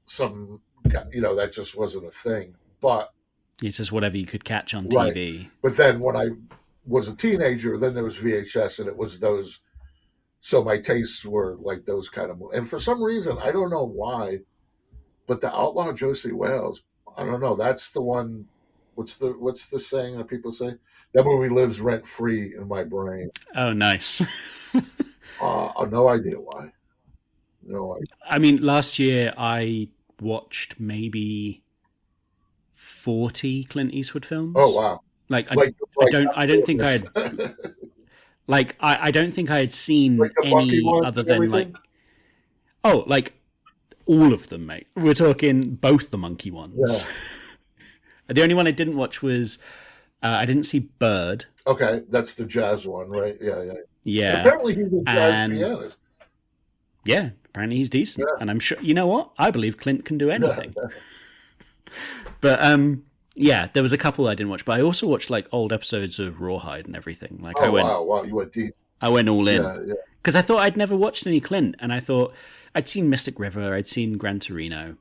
some, that just wasn't a thing. But It's just whatever you could catch on right, TV. but then when I was a teenager, then there was VHS, and it was those. So my tastes were like those kind of, and for some reason I don't know why, but the Outlaw Josie Wales, I don't know. That's the one. What's the saying that people say? That movie lives rent free in my brain. Oh, nice. No idea why. No idea. I mean, last year I watched maybe 40 Clint Eastwood Oh films. wow! Like Like I don't think I this. had like I don't think I had seen Like the monkey any ones other and than everything. like like all of them, mate. We're talking both the monkey Yeah. ones. The only one I didn't watch was I didn't see Bird. Okay, that's the jazz one, right? Yeah, yeah. And Yeah, apparently he's a jazz and pianist. yeah, apparently he's decent, Yeah, and I'm sure. You know what? I believe Clint can do yeah. anything. But yeah, there was a couple I didn't watch, but I also watched like old episodes of Rawhide and everything. Like Oh wow, wow! You went deep. I went all in Yeah, yeah. because I thought I'd never watched any Clint, and I thought I'd seen Mystic River, I'd seen Gran Torino,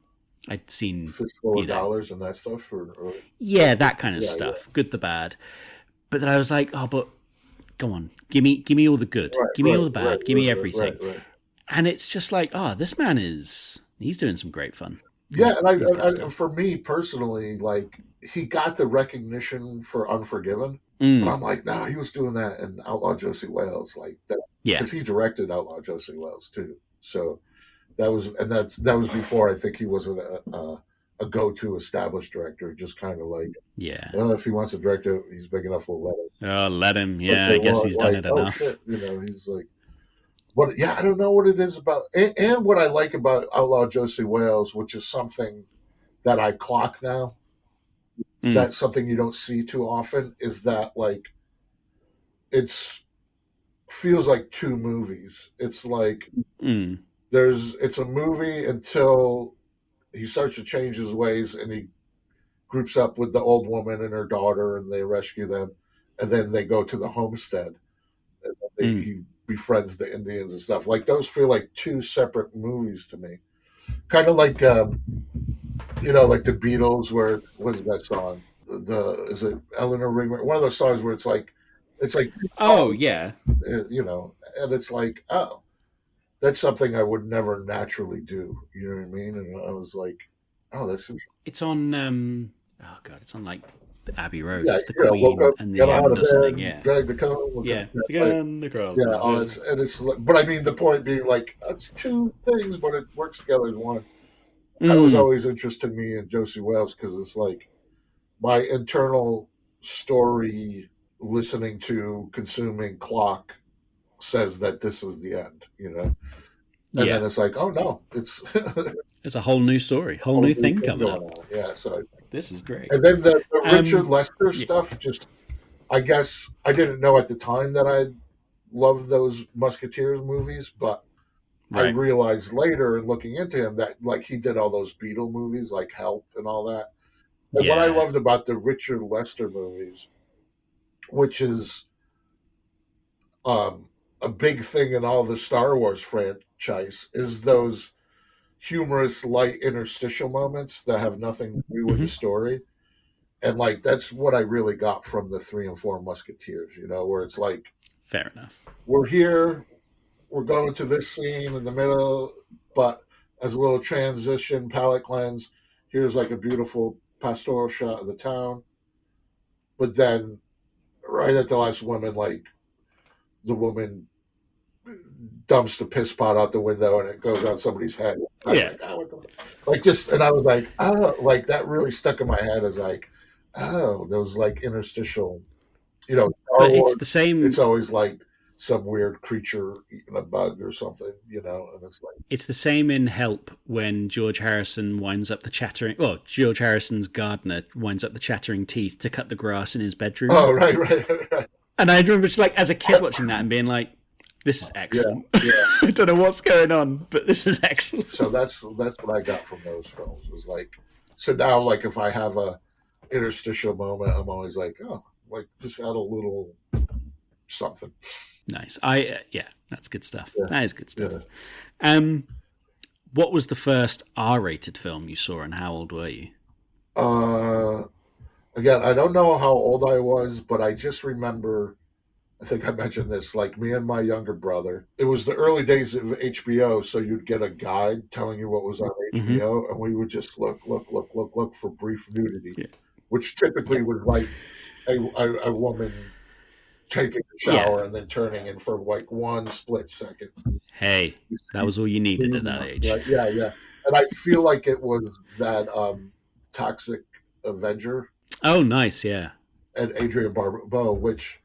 I'd seen Fistful you of know dollars and that stuff, or yeah that kind of yeah, yeah. stuff, good the bad. But then I was like, oh, but go on, give me all the good, Right, give me all right, the right, bad, give me right, right, everything, right, right. and it's just like, oh, this man he's doing some great fun. Yeah, and He's good stuff. for me personally, like he got the recognition for Unforgiven, but Mm, I'm like, nah, he was doing that in Outlaw Josie Wales, like that, yeah, because he directed Outlaw Josie Wales too. So that was before I think he was a go-to established director. Just kind of like, yeah. if he wants to direct it, he's big enough, we'll let him. Oh, let him. But Yeah, they I guess weren't he's done like, it oh enough. shit, he's like. But yeah, I don't know what it is about, and what I like about Outlaw Josie Wales, which is something that I clock now. Mm, That's something you don't see too often. Is that like it's feels like two movies. It's like mm, it's a movie until he starts to change his ways and he groups up with the old woman and her daughter and they rescue them, and then they go to the homestead and mm. he befriends the Indians and stuff. Like those feel like two separate movies to me. Kind of like like the Beatles, where what is that song? Is it Eleanor Rigby? One of those songs where it's like two Oh, songs, yeah. and it's like, oh, that's something I would never naturally do. You know what I mean? And I was like, oh, that's interesting. It's on. Oh god, it's on like the Abbey Road. Yeah, It's the woke Queen up, and got the out End of or something. bed, Yeah, dragged the comb, woke up, yeah. like, Again, the crowds. yeah, but I mean, the point being, like, it's two things, but it works together as one. That was Mm, always interesting me in Josie Wales because it's like my internal story listening to consuming clock says that this is the end. And then Yeah. it's like, oh no, it's It's a whole new story, a whole whole new new thing thing coming going up. on. Yeah. So, This is great. and then the Richard Lester Yeah. stuff, just, I guess I didn't know at the time that I loved those Musketeers movies, but I Right. realized later in looking into him that like he did all those Beatle movies like Help and all that. And what I Yeah. loved about the Richard Lester movies, which is um, a big thing in all the Star Wars franchise, is those humorous, light interstitial moments that have nothing to do with the Hmm. story. And like that's what I really got from the 3 and 4 Musketeers, where it's like Fair enough. we're here, we're going to this scene in the middle, but as a little transition, palette cleanse, here's like a beautiful pastoral shot of the town. But then right at the last woman, like the woman dumps the piss pot out the window and it goes on somebody's head. I was Yeah. like, oh, what the, like just, and I was like, oh, like that really stuck in my head as like, oh, those like interstitial, Star But it's Wars. the same. It's always like some weird creature eating a bug or something, and it's like, It's the same in Help when George Harrison winds up the chattering. Well, George Harrison's gardener winds up the chattering teeth to cut the grass in his bedroom. oh, right. And I remember just like as a kid watching that and being like, "This is excellent." Yeah. I don't know what's going on, but this is excellent. So that's what I got from those films. Was like, so now like if I have a interstitial moment, I'm always like, oh, like just add a little something. Nice. Yeah, that's good stuff. Yeah. That is good stuff. Yeah. What was the first R-rated film you saw, and how old were you? Again, I don't know how old I was, but I just remember. I think I mentioned this. Like me and my younger brother, it was the early days of HBO, so you'd get a guide telling you what was on HBO, and we would just look for brief nudity, Yeah. which typically was like a woman taking a shower and then turning in for like one split second. Hey, that was all you needed at that age. Right? Yeah. And I feel like it was that Toxic Avenger. Oh, nice. Yeah. And Adrian Barbeau, which,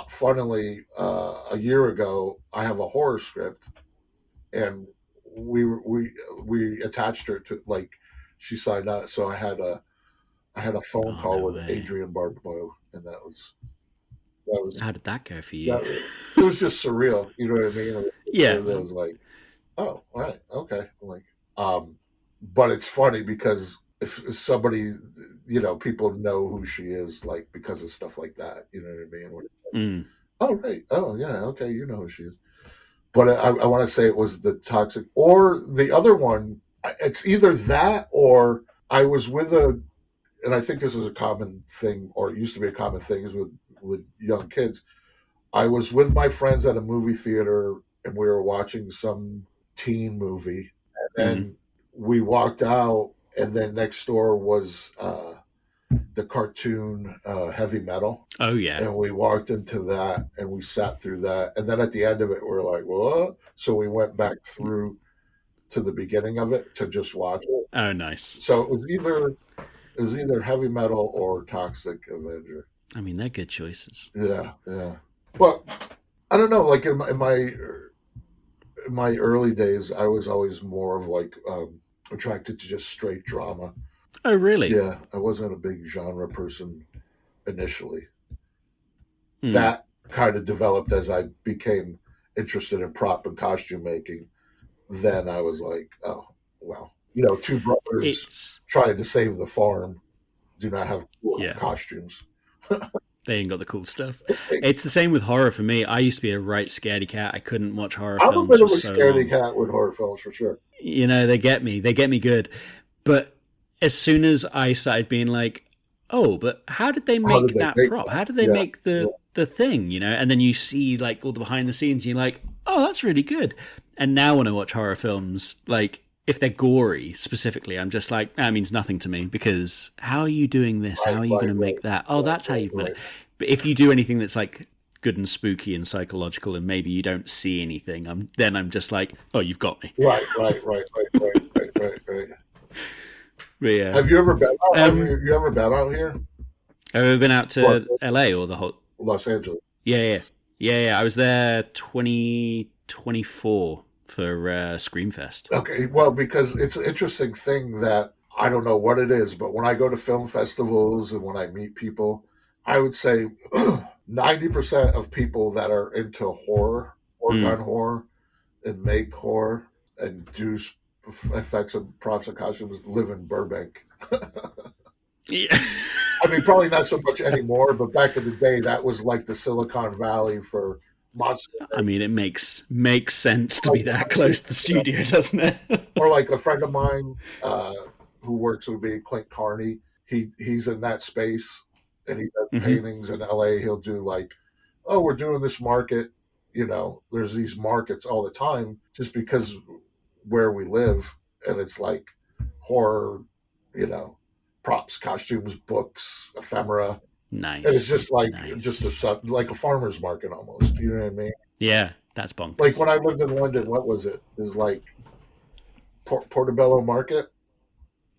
funnily, a year ago, I have a horror script, and we attached her to, like, she signed on. So I had a phone call with Adrian Barbeau, and that was. How did that go for you? It was just surreal. You know what I mean? It was like, oh, all right, okay. Like, but it's funny because if somebody, people know who she is, like because of stuff like that. You know what I mean? Oh, right. Oh, yeah. Okay, you know who she is. But I want to say it was the Toxic, or the other one. It's either that or I was with and I think this is a common thing, or it used to be a common thing, is with young kids. I was with my friends at a movie theater and we were watching some teen movie, and then we walked out, and then next door was the cartoon Heavy Metal. Oh yeah. And we walked into that and we sat through that, and then at the end of it we're like, what? So we went back through to the beginning of it to just watch it. Oh, nice. So it was either Heavy Metal or Toxic Avenger. I mean, they're good choices. Yeah. But I don't know. Like in my early days, I was always more of like attracted to just straight drama. Oh, really? Yeah, I wasn't a big genre person initially. That kind of developed as I became interested in prop and costume making. Then I was like, oh, well, two brothers trying to save the farm do not have cool costumes. They ain't got the cool stuff. It's the same with horror for me. I used to be a right scaredy cat. I couldn't watch horror films. I'm a bit of a scaredy cat with horror films for sure. They get me. They get me good. But as soon as I started being like, oh, but how did they make that prop? How did they make the thing? And then you see like all the behind the scenes, and you're like, oh, that's really good. And now when I watch horror films, like if they're gory specifically, I'm just like, that means nothing to me, because how are you doing this? How are you going to make that? Oh, that's how you've done it. But if you do anything that's like good and spooky and psychological, and maybe you don't see anything, then I'm just like, oh, you've got me. Right. But yeah. Have you ever been out? Have you ever been out here? Have you ever been out to LA or the whole Los Angeles? Yeah. I was there 2024 for Screamfest. Okay, well, because it's an interesting thing that I don't know what it is, but when I go to film festivals and when I meet people, I would say 90% of people that are into horror, work on horror, and make horror and do effects and props and costumes live in Burbank. Yeah. I mean, probably not so much anymore, but back in the day, that was like the Silicon Valley for monster. I mean, it makes sense to be that close to the studio, doesn't it? Or like a friend of mine who works with me, Clint Carney. He's in that space, and he does paintings in LA. He'll do like, oh, we're doing this market. You know, there's these markets all the time, just because where we live, and it's like horror, you know, props, costumes, books, ephemera. Nice. And it's just like like a farmer's market almost. You know what I mean? Yeah, that's bonkers. Like when I lived in London, what was it? It was like Portobello Market.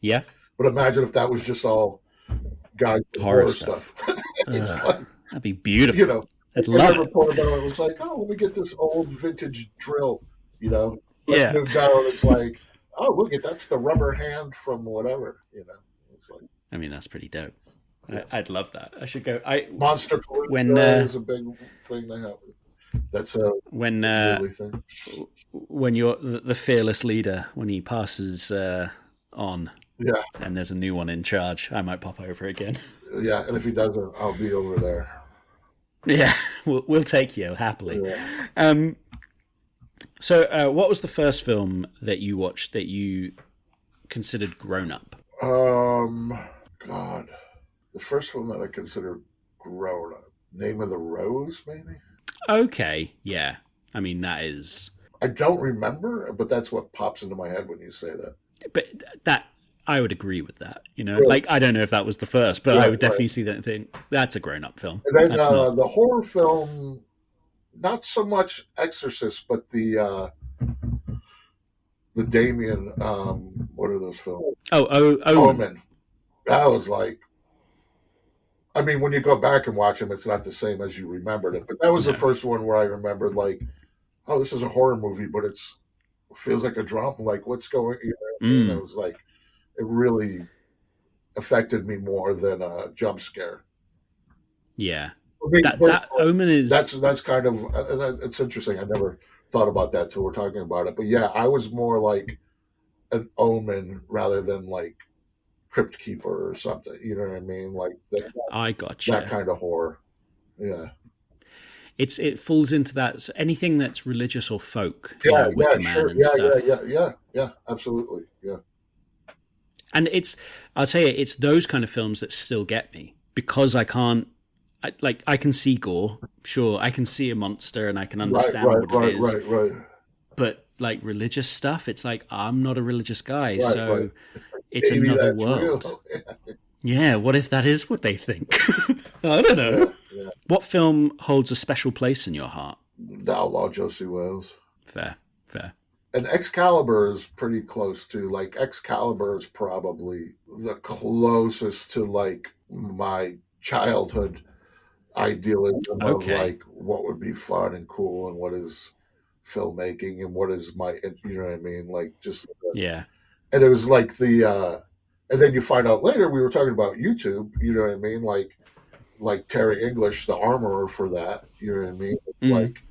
Yeah. But imagine if that was just all guys horror stuff. Like, that'd be beautiful. You know, I'd love it. Portobello, it was like, oh, let me get this old vintage drill. You know, yeah. Moved down. It's like, oh, look at that's the rubber hand from whatever. You know, it's like. I mean, that's pretty dope. I'd love that. I should go. Monster when is a big thing they have. That's a when thing. When you're the fearless leader, when he passes on, yeah, and there's a new one in charge, I might pop over again. Yeah, and if he doesn't, I'll be over there. Yeah, we'll take you happily. Yeah. So, what was the first film that you watched that you considered grown up? God, the first film that I considered grown up, Name of the Rose, maybe. Okay, yeah. I mean, that is. I don't remember, but that's what pops into my head when you say that. But that I would agree with that. You know, like I don't know if that was the first, but I would definitely see that and think that's a grown-up film. And then the horror film, not so much Exorcist, but the Damien. What are those films? Omen. That was like. I mean, when you go back and watch them, it's not the same as you remembered it. But that was the first one where I remembered, like, oh, this is a horror movie, but it feels like a drama. Like, what's going on? And it was like, it really affected me more than a jump scare. Yeah. I mean, that Omen is... That's kind of... It's interesting. I never thought about that till we're talking about it. But yeah, I was more like an Omen rather than like Crypt Keeper or something, you know what I mean? Like that, I got you. That kind of horror. Yeah. It falls into that, so anything that's religious or folk. Yeah, sure. And stuff. Yeah, absolutely. Yeah. And I'll tell you, it's those kind of films that still get me because I can see gore. Sure, I can see a monster and I can understand what it is. Right. But like religious stuff, it's like, I'm not a religious guy, so it's another world. Yeah, what if that is what they think? I don't know. Yeah. What film holds a special place in your heart? The Outlaw Josie Wales. Fair. And Excalibur is pretty close to, like, Excalibur is probably the closest to, like, my childhood idealism of, like, what would be fun and cool and what is filmmaking and what is my, you know what I mean? Like, just... Yeah. And it was like and then you find out later, we were talking about YouTube, you know what I mean? Like Terry English, the armorer for that, you know what I mean? Like,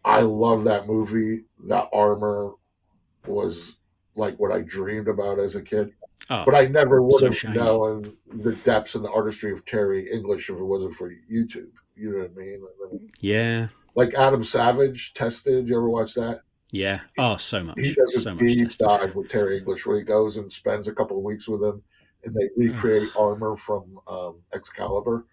I love that movie. That armor was like what I dreamed about as a kid. Oh, but I never would have known the depths and the artistry of Terry English if it wasn't for YouTube. You know what I mean? Yeah. Like Adam Savage, Tested. You ever watch that? Yeah. Oh, so much. He does a deep dive with Terry English where he goes and spends a couple of weeks with him and they recreate armor from Excalibur.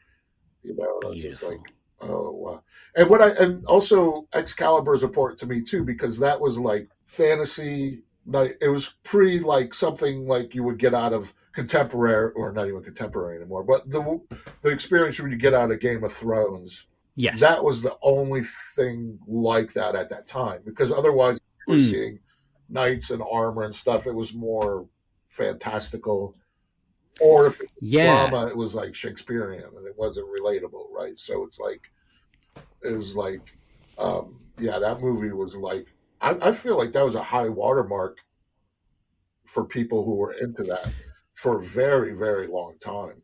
You know, and it's just like, oh wow. And also Excalibur is important to me too, because that was like fantasy night. It was like something like you would get out of contemporary, or not even contemporary anymore, but the experience you would get out of Game of Thrones. Yes. That was the only thing like that at that time, because otherwise you were seeing knights and armor and stuff. It was more fantastical. Or if it was drama, it was like Shakespearean and it wasn't relatable, right? So it was like, yeah, that movie was like, I feel like that was a high watermark for people who were into that for a very, very long time.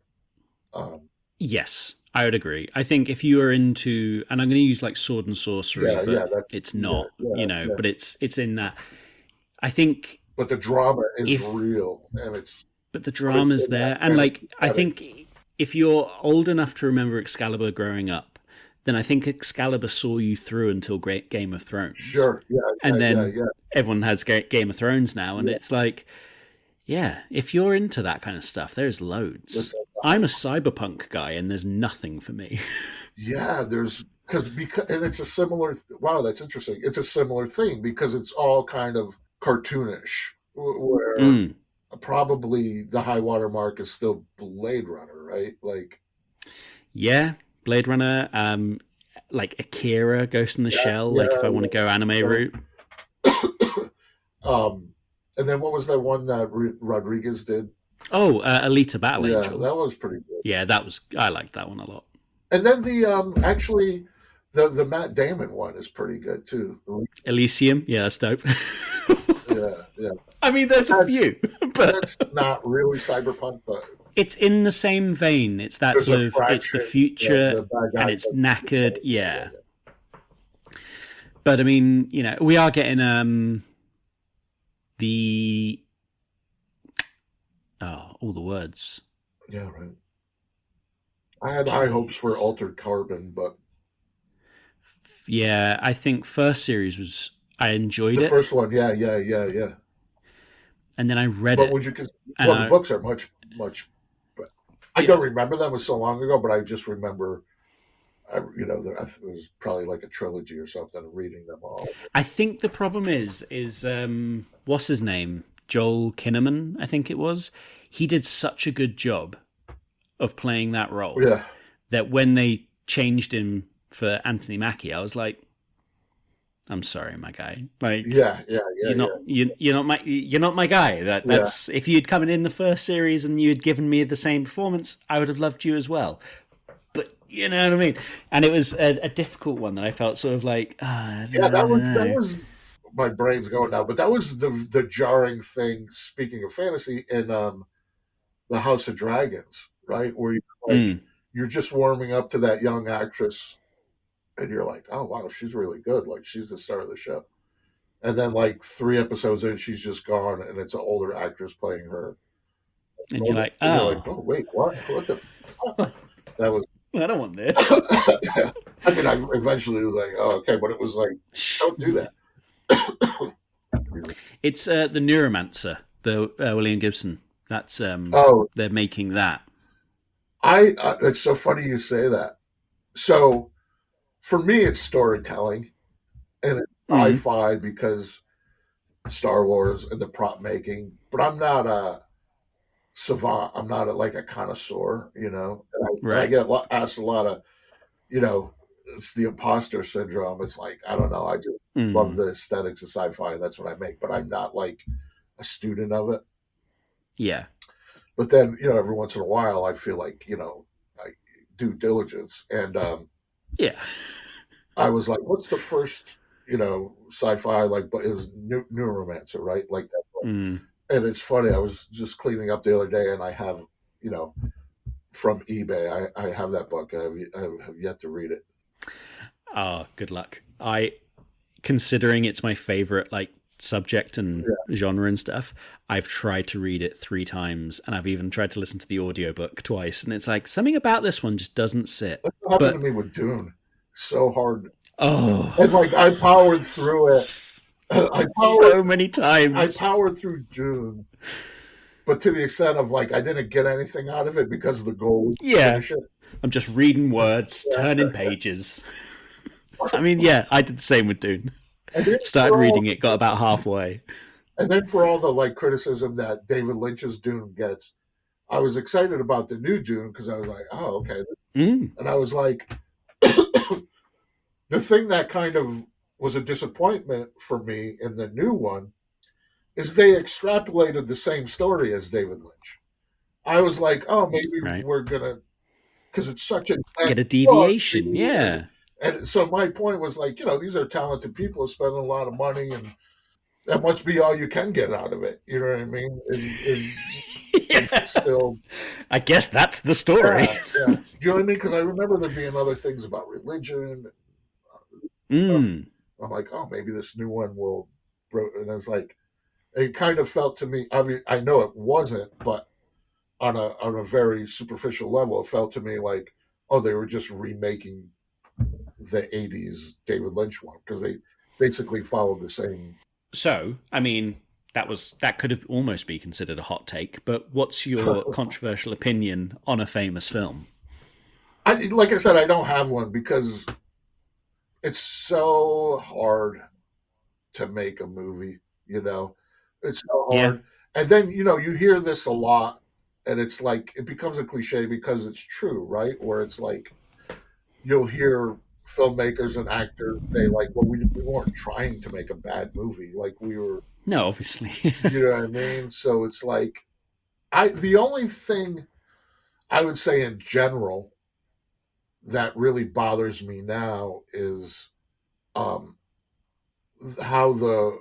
Um, Yes, I would agree. I think if you are into, and I'm going to use like sword and sorcery, yeah, yeah, but that's it's yeah, not, yeah, yeah. but it's in that. I think But the drama is if, real, and it's but the put it drama's in that there, and like fantasy I setting. think if you're old enough to remember Excalibur growing up, then I think Excalibur saw you through until Great Game of Thrones, Sure, yeah, and yeah, then yeah, everyone has Game of Thrones now, and yeah, it's like, yeah, if you're into that kind of stuff, there's loads. yeah. I'm a cyberpunk guy, and there's nothing for me. Yeah, there's because and it's a similar. Wow, that's interesting. It's a similar thing because it's all kind of cartoonish, where Mm. probably the high water mark is still Blade Runner, right? Like, Yeah, Blade Runner, like Akira, Ghost in the yeah, Shell. Like if I want to yeah, go anime route, yeah. And then what was that one that Rodriguez did? oh, Alita Battle Yeah, Angel. that was pretty good. Yeah, that was I liked that one a lot. And then the actually the Matt Damon one is pretty good too. Elysium, yeah, that's dope. Yeah, yeah. I mean, there's a That's, few, but that's not really cyberpunk, but it's in the same vein. It's that there's sort a of it's the fraction. The future bad and guy it's doesn't knackered, yeah, yeah. But I mean, we are getting the all the words. yeah, yeah, right. I had high hopes for Jeez. Altered Carbon, but Yeah, I think first series was I enjoyed the it, first one, yeah, yeah, yeah, yeah. and then I read But it, would you? and Well, the books are much, much. But I yeah, don't remember them. It was so long ago, but I just remember. It was probably like a trilogy or something. Reading them all. I think the problem is what's his name? Joel Kinnaman, I think it was. He did such a good job of playing that role Yeah, that when they changed him for Anthony Mackie, I was like, I'm sorry, my guy. Like yeah, yeah, yeah, you're not my guy. yeah, That's if you'd come in the first series and you had given me the same performance, I would have loved you as well. But you know what I mean. And it was a difficult one that I felt sort of like, I yeah. don't That know. was my brain's going now, but that was the jarring thing. Speaking of fantasy, in the House of Dragons, right, where you like Mm. you're just warming up to that young actress, and you're like, oh wow, she's really good. Like she's the star of the show. And then like 3 episodes in, she's just gone, and it's an older actress playing her. And you're like, And you're like, oh, oh wait, what? What the? That was. I don't want this. I mean, I eventually was like, oh okay, but it was like, don't do that. It's the Neuromancer, the William Gibson. That's Oh, they're making that. it's so funny you say that. So for me, it's storytelling and it's Mm. sci-fi because Star Wars and the prop making. But I'm not a savant. I'm not like a connoisseur, And I Right. get asked a lot of, you know, it's the imposter syndrome. It's like I don't know. I just love Mm. the aesthetics of sci-fi, and that's what I make. But I'm not like a student of it. Yeah. But then, every once in a while, I feel like, I due diligence. And Yeah. I was like, what's the first, sci-fi, like, but it was Neuromancer, right? Like that book. Mm. And it's funny, I was just cleaning up the other day and I have, you know, from eBay, I have that book. I have yet to read it. Oh, good luck. Considering it's my favorite like subject and Yeah. genre and stuff, I've tried to read it 3 times, and I've even tried to listen to the audiobook twice, and it's like something about this one just doesn't sit. That's what happened to But me with Dune. So hard. oh, And like I powered through it. I powered so many I times. powered through Dune, but to the extent of like I didn't get anything out of it because the goal was to Yeah, finish it. I'm just reading words, turning pages. I mean, yeah, I did the same with Dune. And then Started for reading all it, got about halfway. the like criticism that David Lynch's Dune gets, I was excited about the new Dune because I was like, oh okay, Mm. and I was like, the thing that kind of was a disappointment for me in the new one is they extrapolated the same story as David Lynch. I was like, oh, maybe Right. we're gonna because it's such a Get a book, deviation, maybe yeah. And so my point was like, these are talented people spending a lot of money, and that must be all you can get out of it. You know what I mean? And Yeah. still, I guess that's the yeah, story. yeah. Do you know what I mean? Because I remember there being other things about religion and stuff. Mm. I'm like, oh, maybe this new one will. And it's like, it kind of felt to me. I mean, I know it wasn't, but on a very superficial level, it felt to me like, oh, they were just remaking the '80s David Lynch one because they basically followed the same. So, I mean, that could have almost be considered a hot take, but what's your controversial opinion on a famous film? Like I said, I don't have one because it's so hard to make a movie. You know, it's so Yeah. hard. And then you hear this a lot, and it's like it becomes a cliche because it's true, right? Where it's like you'll hear filmmakers and actors say like, "Well, we weren't trying to make a bad movie. Like we were." No, obviously. You know what I mean? So it's like the only thing I would say in general that really bothers me now is um how the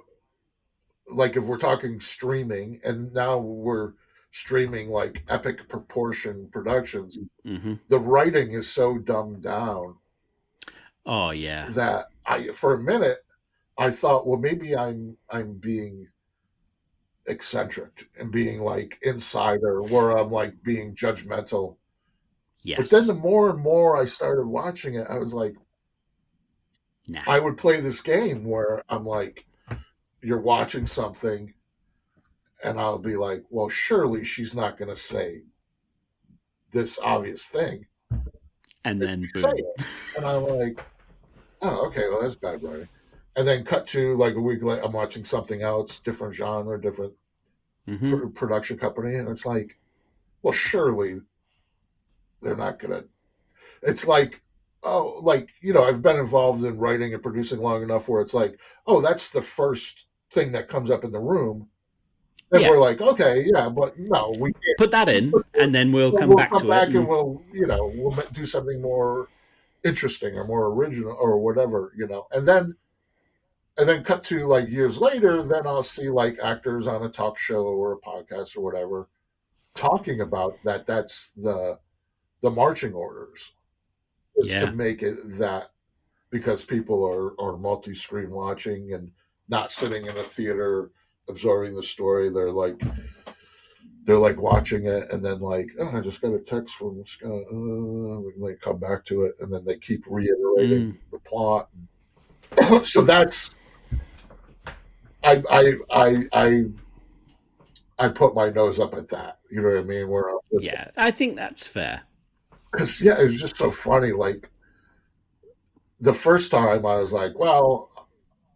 like if we're talking streaming and now we're streaming like epic proportion productions, Hmm. the writing is so dumbed down Oh, yeah. that I for a minute I thought, well, maybe I'm being eccentric and being like insider where I'm like being judgmental. But then Yes. the more and more I started watching it, I was like, Nah. I would play this game where I'm like, you're watching something, and I'll be like, well, surely she's not going to say this obvious thing. And And then, she say boom. it. And I'm like, oh, okay, well, that's bad writing. And then cut to like a week later, I'm watching something else, different genre, different Hmm. production company. And it's like, well, surely they're not going to. It's like, oh, like, I've been involved in writing and producing long enough where it's like, oh, that's the first thing that comes up in the room. And Yeah. we're like, okay, yeah, but no, we can't. Put that in, and then we'll come We'll back come to it. back and And we'll do something more interesting or more original or whatever. And then cut to like years later, then I'll see like actors on a talk show or a podcast or whatever talking about that. That's the marching orders is to yeah. make it that because people are multi-screen watching and not sitting in a theater absorbing the story. They're like watching it and then like, oh, I just got a text from this guy. They come back to it and then they keep reiterating Mm. the plot. So that's I put my nose up at that. You know what I mean? Where I'm just Yeah. I think that's fair. because yeah, it was just so funny. Like the first time I was like, well,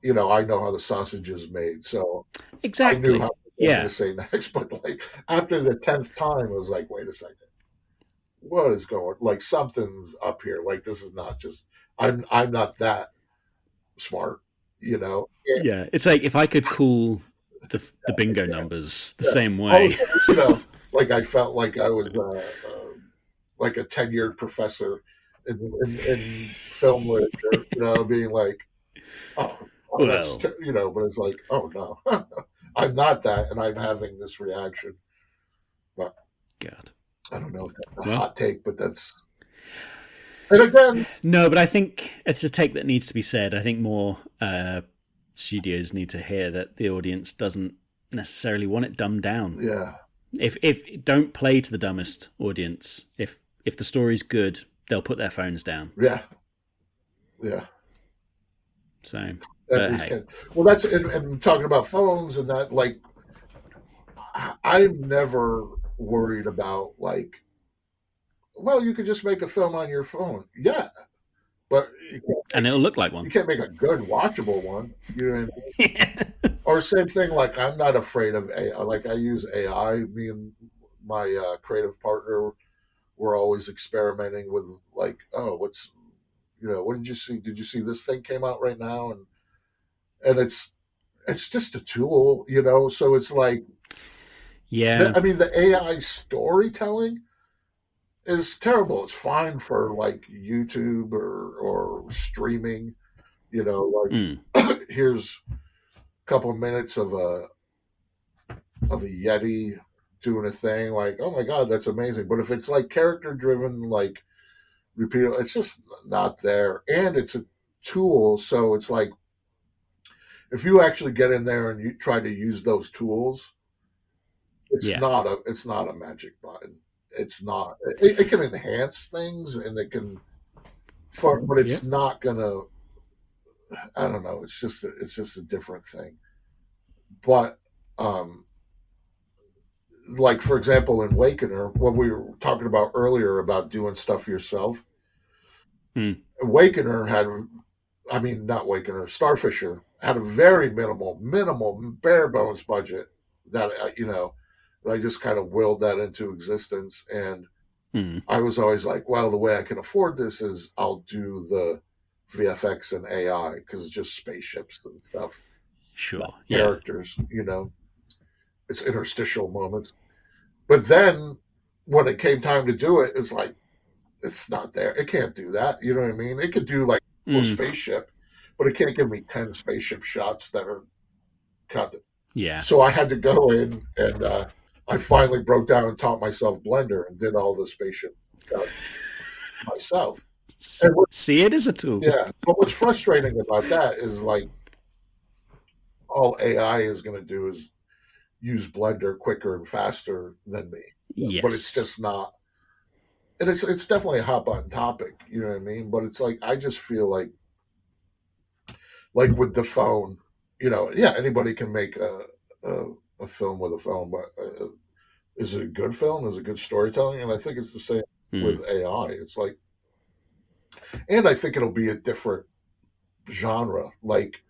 I know how the sausage is made, so I knew how Exactly. I was going Yeah. to say next. But like after the 10th time, I was like, wait a second, what is going? Like something's up here. Like this is not just I'm not that smart, you know. Yeah, Yeah. It's like if I could call the bingo numbers the yeah. same All of way. a sudden, like I felt like I was like a tenured professor in film literature, being like, oh, that's Well, but it's like, oh no, I'm not that, and I'm having this reaction. But God. I don't know if that's a Well, hot take, but that's and again, no, but I think it's a take that needs to be said. I think more studios need to hear that the audience doesn't necessarily want it dumbed down. yeah, If don't play to the dumbest audience. If the story's good, they'll put their phones down. yeah, yeah. So, That but is hey, kind well, that's and talking about phones and that. Like, I'm never worried about like, well, you could just make a film on your phone. Yeah, but and it'll look like you one. can't make a good watchable one. You know what I mean? Or same thing. Like, I'm not afraid of AI. Like, I use AI. Me and my creative partner we're always experimenting with like, oh, what did you see? Did you see this thing came out right now? And it's just a tool. So it's like, Yeah. I mean, the AI storytelling is terrible. It's fine for like YouTube or streaming. Mm. Like here's a couple of minutes of a Yeti doing a thing. Like, oh my god, that's amazing. But if it's like character driven, like repeat, it's just not there. And it's a tool, so it's like if you actually get in there and you try to use those tools, Yeah. it's not a magic button. It's not. It can enhance things and it can, but Yeah. it's not gonna. I don't know. It's just a different thing. But um, like for example, in Wakener, what we were talking about earlier about doing stuff yourself, Mm. Wakener had, I mean, not Wakener, Starfisher had a very minimal, bare bones budget that that I just kind of willed that into existence. And Mm. I was always like, well, the way I can afford this is I'll do the VFX and AI because it's just spaceships and stuff, not Sure. Yeah. characters. It's interstitial moments. But then when it came time to do it, it's like it's not there. It can't do that. You know what I mean? It could do like a Mm. spaceship, but it can't give me 10 spaceship shots that are cut. Yeah. So I had to go in and I finally broke down and taught myself Blender and did all the spaceship shots myself. And See it as a tool. yeah, but what's frustrating about that is like all AI is going to do is use Blender quicker and faster than me. But it's Yes. just not, and it's definitely a hot button topic. You know what I mean? But it's like I just feel like with the phone, yeah, anybody can make a film with a phone, but is it a good film? Is it good storytelling? And I think it's the same Mm. with AI. It's like, and I think it'll be a different genre. Like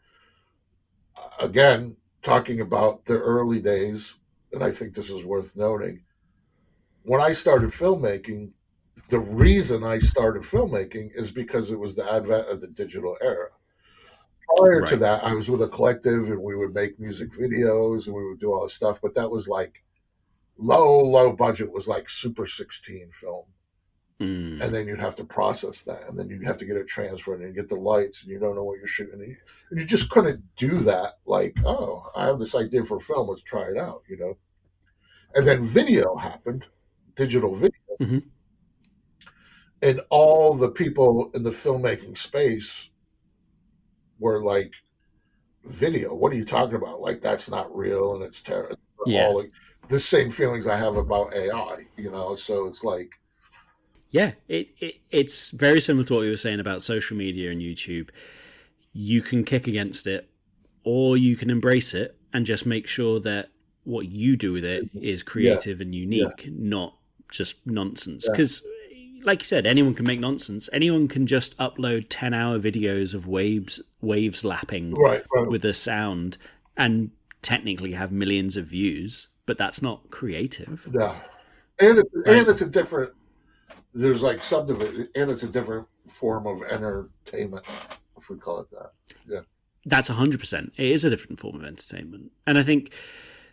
again, talking about the early days, and I think this is worth noting. When I started filmmaking, the reason I started filmmaking is because it was the advent of the digital era. Prior to Right. that, I was with a collective and we would make music videos and we would do all this stuff, but that was like low budget was like Super 16 film. Mm. And then you'd have to process that and then you'd have to get it transferred and get the lights and you don't know what you're shooting. And you just couldn't do that. Like, oh, I have this idea for a film. Let's try it out. And then video happened, digital video. Hmm. And all the people in the filmmaking space were like, video. What are you talking about? Like that's not real, and it's terrible. Yeah. All like, the same feelings I have about AI. So it's like, Yeah. It's very similar to what you were saying about social media and YouTube. You can kick against it, or you can embrace it and just make sure that what you do with it is yeah, creative and yeah, unique, not just nonsense. yeah, Because, like you said, anyone can make nonsense. Anyone can just upload 10-hour videos of waves lapping right, right, with a sound and technically have millions of views, but that's not creative. yeah. And Like, it's a different. There's like subdivision, and it's a different form of entertainment, if we call it that. Yeah, that's 100%. It is a different form of entertainment. And I think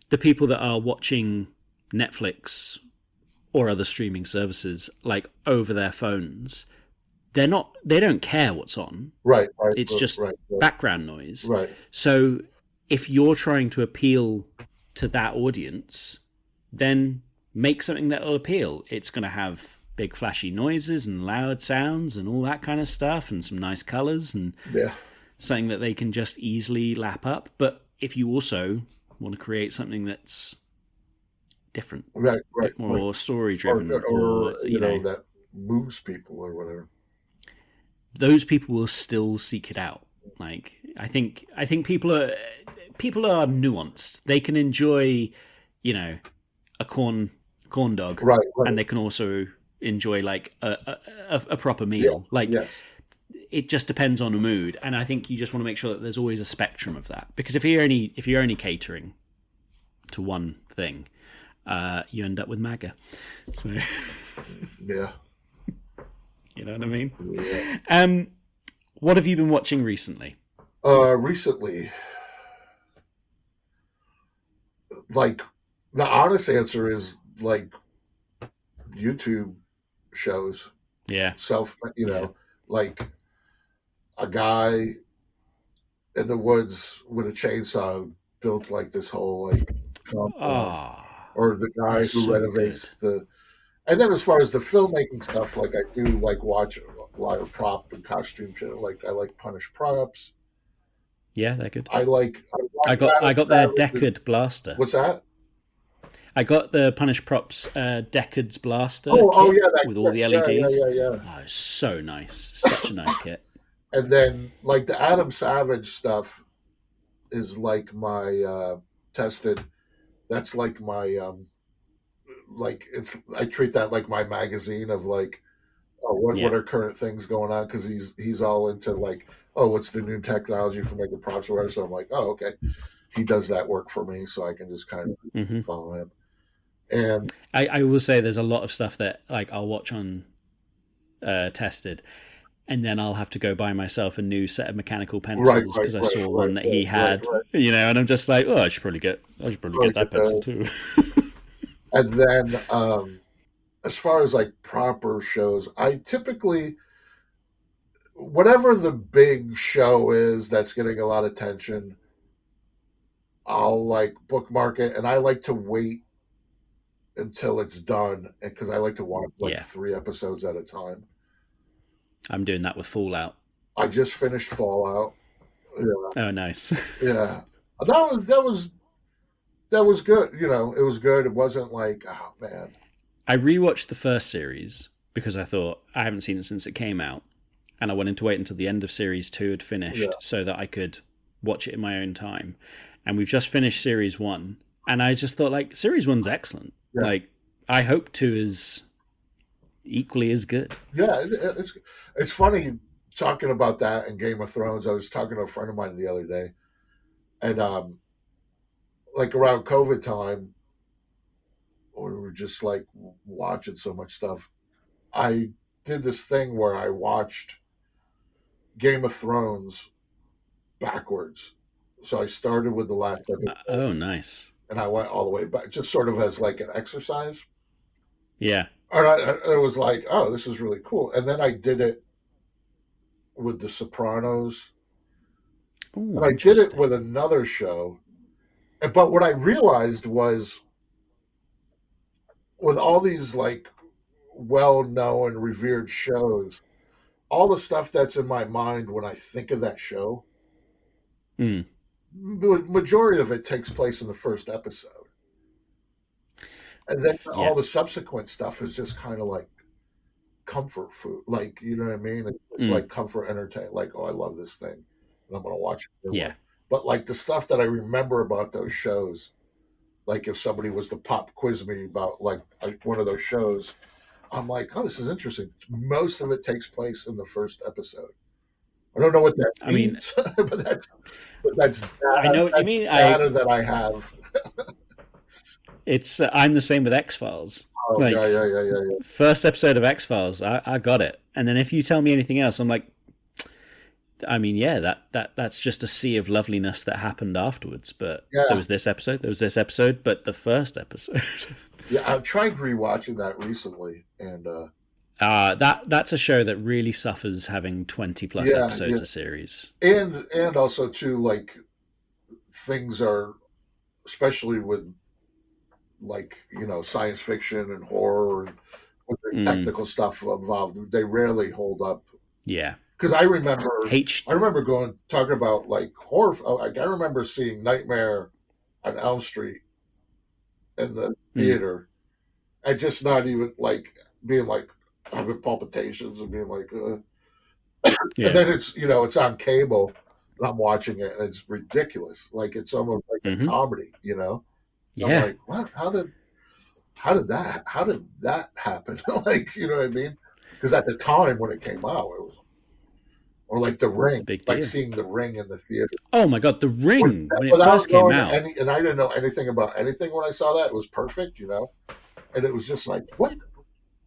the people that are watching Netflix or other streaming services like over their phones, they don't care what's on. right, right, It's just right, right, background noise. right. So if you're trying to appeal to that audience, then make something that'll appeal. It's going to have big flashy noises and loud sounds and all that kind of stuff and some nice colors and Yeah, something that they can just easily lap up. But if you also want to create something that's different, right, a right, bit right. more story Or driven, or that moves people or whatever. those people will still seek it out. Like I think people are nuanced. They can enjoy, you know, a corn dog, Right, right. and they can also enjoy like a proper Yeah, meal. Like yes, it just depends on a mood, and I think you just want to make sure that there's always a spectrum of that. Because if you're only catering to one thing, you end up with MAGA. So yeah, you know what I mean. yeah. Um, what have you been watching recently? Recently, like the honest answer is like YouTube shows. Yeah. Like a guy in the woods with a chainsaw built like this whole like compound, Oh, or the guy that's who so good. renovates the. And then as far as the filmmaking stuff, like I do like watch a lot of prop and costume shit. Like I like Punished Props. Yeah, they're good. I I watched got Adam I got their Savage. Deckard blaster. What's that? I got the Punish Props Deckard's blaster Oh kit yeah, that with all the yeah, yeah, LEDs. yeah, yeah. Oh, it's so nice. Such a nice kit. And then like the Adam Savage stuff is like my tested. That's like my like it's. I treat that like my magazine of like, oh, what are current things going on, because he's all into like, oh, what's the new technology for making props or whatever. So I'm like, oh, okay, he does that work for me, so I can just kind of follow him. And I will say there's a lot of stuff that like I'll watch on tested, and then I'll have to go buy myself a new set of mechanical pencils because I saw one that he had, and I'm just like, oh, I should probably get that pencil too. And then as far as like proper shows, I typically, whatever the big show is that's getting a lot of attention, I'll like bookmark it, and I like to wait until it's done, because I like to watch like 3 episodes at a time. I'm doing that with Fallout. I just finished Fallout. Yeah. Oh, nice. Yeah, that was good. It was good. It wasn't like, oh man. I rewatched the first series because I thought I haven't seen it since it came out, and I wanted to wait until the end of series 2 had finished so that I could watch it in my own time. And we've just finished series 1, and I just thought like series 1's excellent. Yeah. Like I hope 2 is equally as good. Yeah, it's funny talking about that in Game of Thrones. I was talking to a friend of mine the other day, and like around COVID time, we were just like watching so much stuff. I did this thing where I watched Game of Thrones backwards. So I started with the last episode. Oh, nice. And I went all the way back, just sort of as like an exercise. Yeah. And I was like, oh, this is really cool. And then I did it with The Sopranos. Ooh, and I did it with another show. But what I realized was, with all these like well-known, revered shows, all the stuff that's in my mind when I think of that show, the majority of it takes place in the first episode. And then all the subsequent stuff is just kind of like comfort food. Like, you know what I mean? It's like comfort entertainment. Like, oh, I love this thing, and I'm going to watch it. Yeah. But like the stuff that I remember about those shows, like if somebody was to pop quiz me about like one of those shows, I'm like, oh, this is interesting. Most of it takes place in the first episode. I don't know what that means, but that's data, I know what you mean. Data that I have. It's I'm the same with X-Files. Oh, like, yeah. First episode of X-Files, I got it. And then if you tell me anything else, I'm like, I mean, yeah, that's just a sea of loveliness that happened afterwards. But there was this episode, but the first episode. Yeah, I've tried rewatching that recently, and that's a show that really suffers having 20 plus episodes a series. And also too, like, things are, especially with like, science fiction and horror and with the technical stuff involved, they rarely hold up. Yeah. Because I remember talking about like horror. Like I remember seeing Nightmare on Elm Street in the theater, and just not even like being like having palpitations and being like, and then it's it's on cable, and I'm watching it, and it's ridiculous. Like it's almost like a comedy, I'm like, what? How did that happen? Like, you know what I mean? Because at the time when it came out, it was. Or like The Ring, like seeing The Ring in the theater. Oh my God, The Ring, when it first came out. And I didn't know anything about anything when I saw that. It was perfect, And it was just like, what?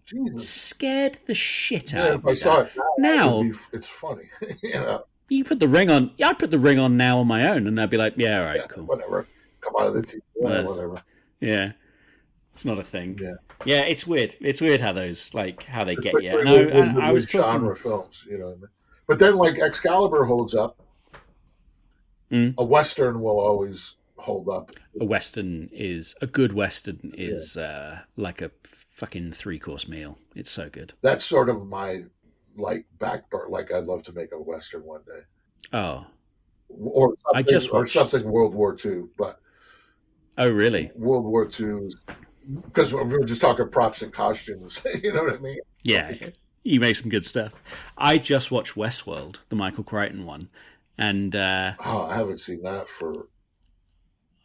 Jesus. Scared the shit out of me. If I saw it now it's funny, You put The Ring on. I'd put The Ring on now on my own, and I'd be like, yeah, all right, cool. Whatever. Come out of the TV, whatever. Yeah. It's not a thing. Yeah. Yeah, it's weird. It's weird how those, like, how they get you. And I With was talking. genre films, you know what I mean? But then, like, Excalibur holds up. Mm, A Western will always hold up. a good Western Yeah. is like a fucking 3-course meal. It's so good. That's sort of my, like, backdoor. Like, I'd love to make a Western one day. Oh, I Something, just or watched. something World War II. But Oh, really? World War II, because we were just talking props and costumes. You know what I mean? Yeah, Like, you make some good stuff. I just watched Westworld, the Michael Crichton one, and oh, I haven't seen that for.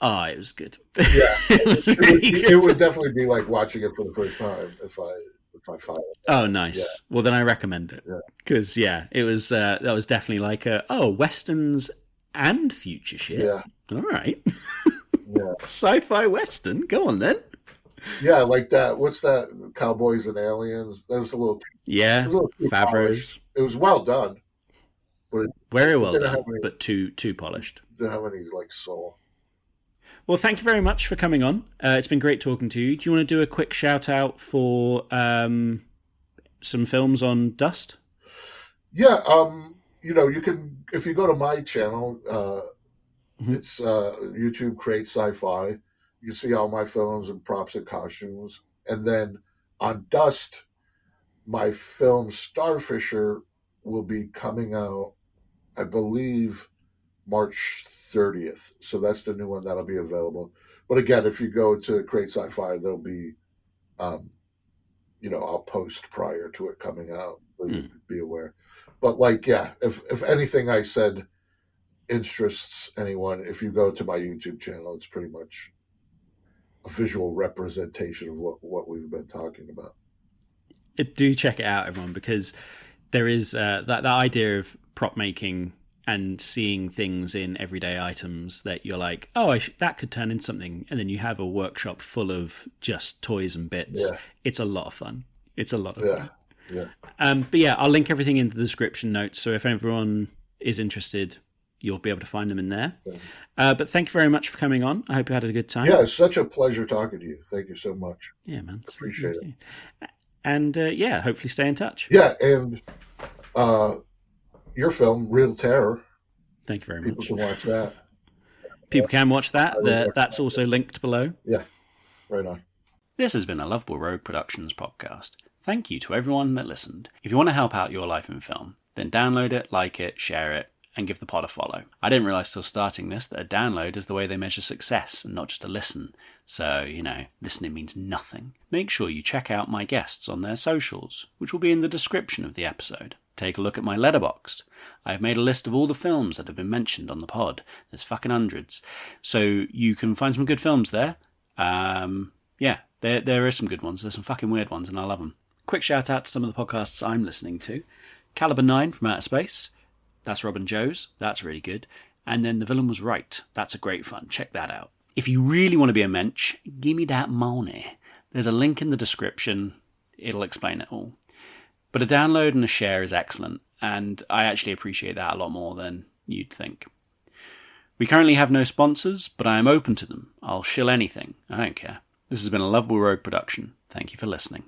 it was good. Yeah, It was really it good. would definitely be like watching it for the first time if I find it. Oh, Yeah, nice. Well, then I recommend it yeah, because it was that was definitely like westerns and future shit. yeah, All right, yeah, sci-fi western. Go on then. yeah. Like that. What's that? Cowboys and Aliens. That was a little. It Yeah, was a little too polished. Favreau's It was well done, but very it well didn't have done, any. but too polished. Didn't have any like soul. Well, thank you very much for coming on. It's been great talking to you. Do you want to do a quick shout out for some films on Dust? Yeah. You can if you go to my channel. Mhm. It's YouTube Create Sci-Fi. You can see all my films and props and costumes. And then on Dust, my film Starfisher will be coming out, I believe, March 30th. So that's the new one that'll be available. But again, if you go to Create Sci-Fi, there'll be, um, I'll post prior to it coming out, so you be aware. But like, yeah, if anything I said interests anyone, if you go to my YouTube channel, it's pretty much a visual representation of what we've been talking about. Do check it out, everyone, because there is that idea of prop making and seeing things in everyday items that you're like, oh, that could turn into something, and then you have a workshop full of just toys and bits. Yeah, It's a lot of fun. It's a lot of yeah, fun. yeah. But yeah, I'll link everything in the description notes, so if everyone is interested, you'll be able to find them in there. But thank you very much for coming on. I hope you had a good time. Yeah, it's such a pleasure talking to you. Thank you so much. Yeah, man. Appreciate it. And hopefully stay in touch. Yeah, and your film, Real Terror. Thank you very People much. can watch that. People can watch that. That's also linked below. Yeah, right on. This has been a Lovable Rogue Productions podcast. Thank you to everyone that listened. If you want to help out your life in film, then download it, like it, share it, and give the pod a follow. I didn't realise till starting this that a download is the way they measure success and not just a listen. So, listening means nothing. Make sure you check out my guests on their socials, which will be in the description of the episode. Take a look at my letterboxd. I've made a list of all the films that have been mentioned on the pod. There's fucking hundreds. So you can find some good films there. There are some good ones. There's some fucking weird ones, and I love them. Quick shout out to some of the podcasts I'm listening to. Caliber 9 from Outer Space. That's Robin Joe's. That's really good. And then The Villain Was Right. That's a great fun. Check that out. If you really want to be a mensch, give me that money. There's a link in the description. It'll explain it all. But a download and a share is excellent, and I actually appreciate that a lot more than you'd think. We currently have no sponsors, but I am open to them. I'll shill anything. I don't care. This has been a Lovable Rogue production. Thank you for listening.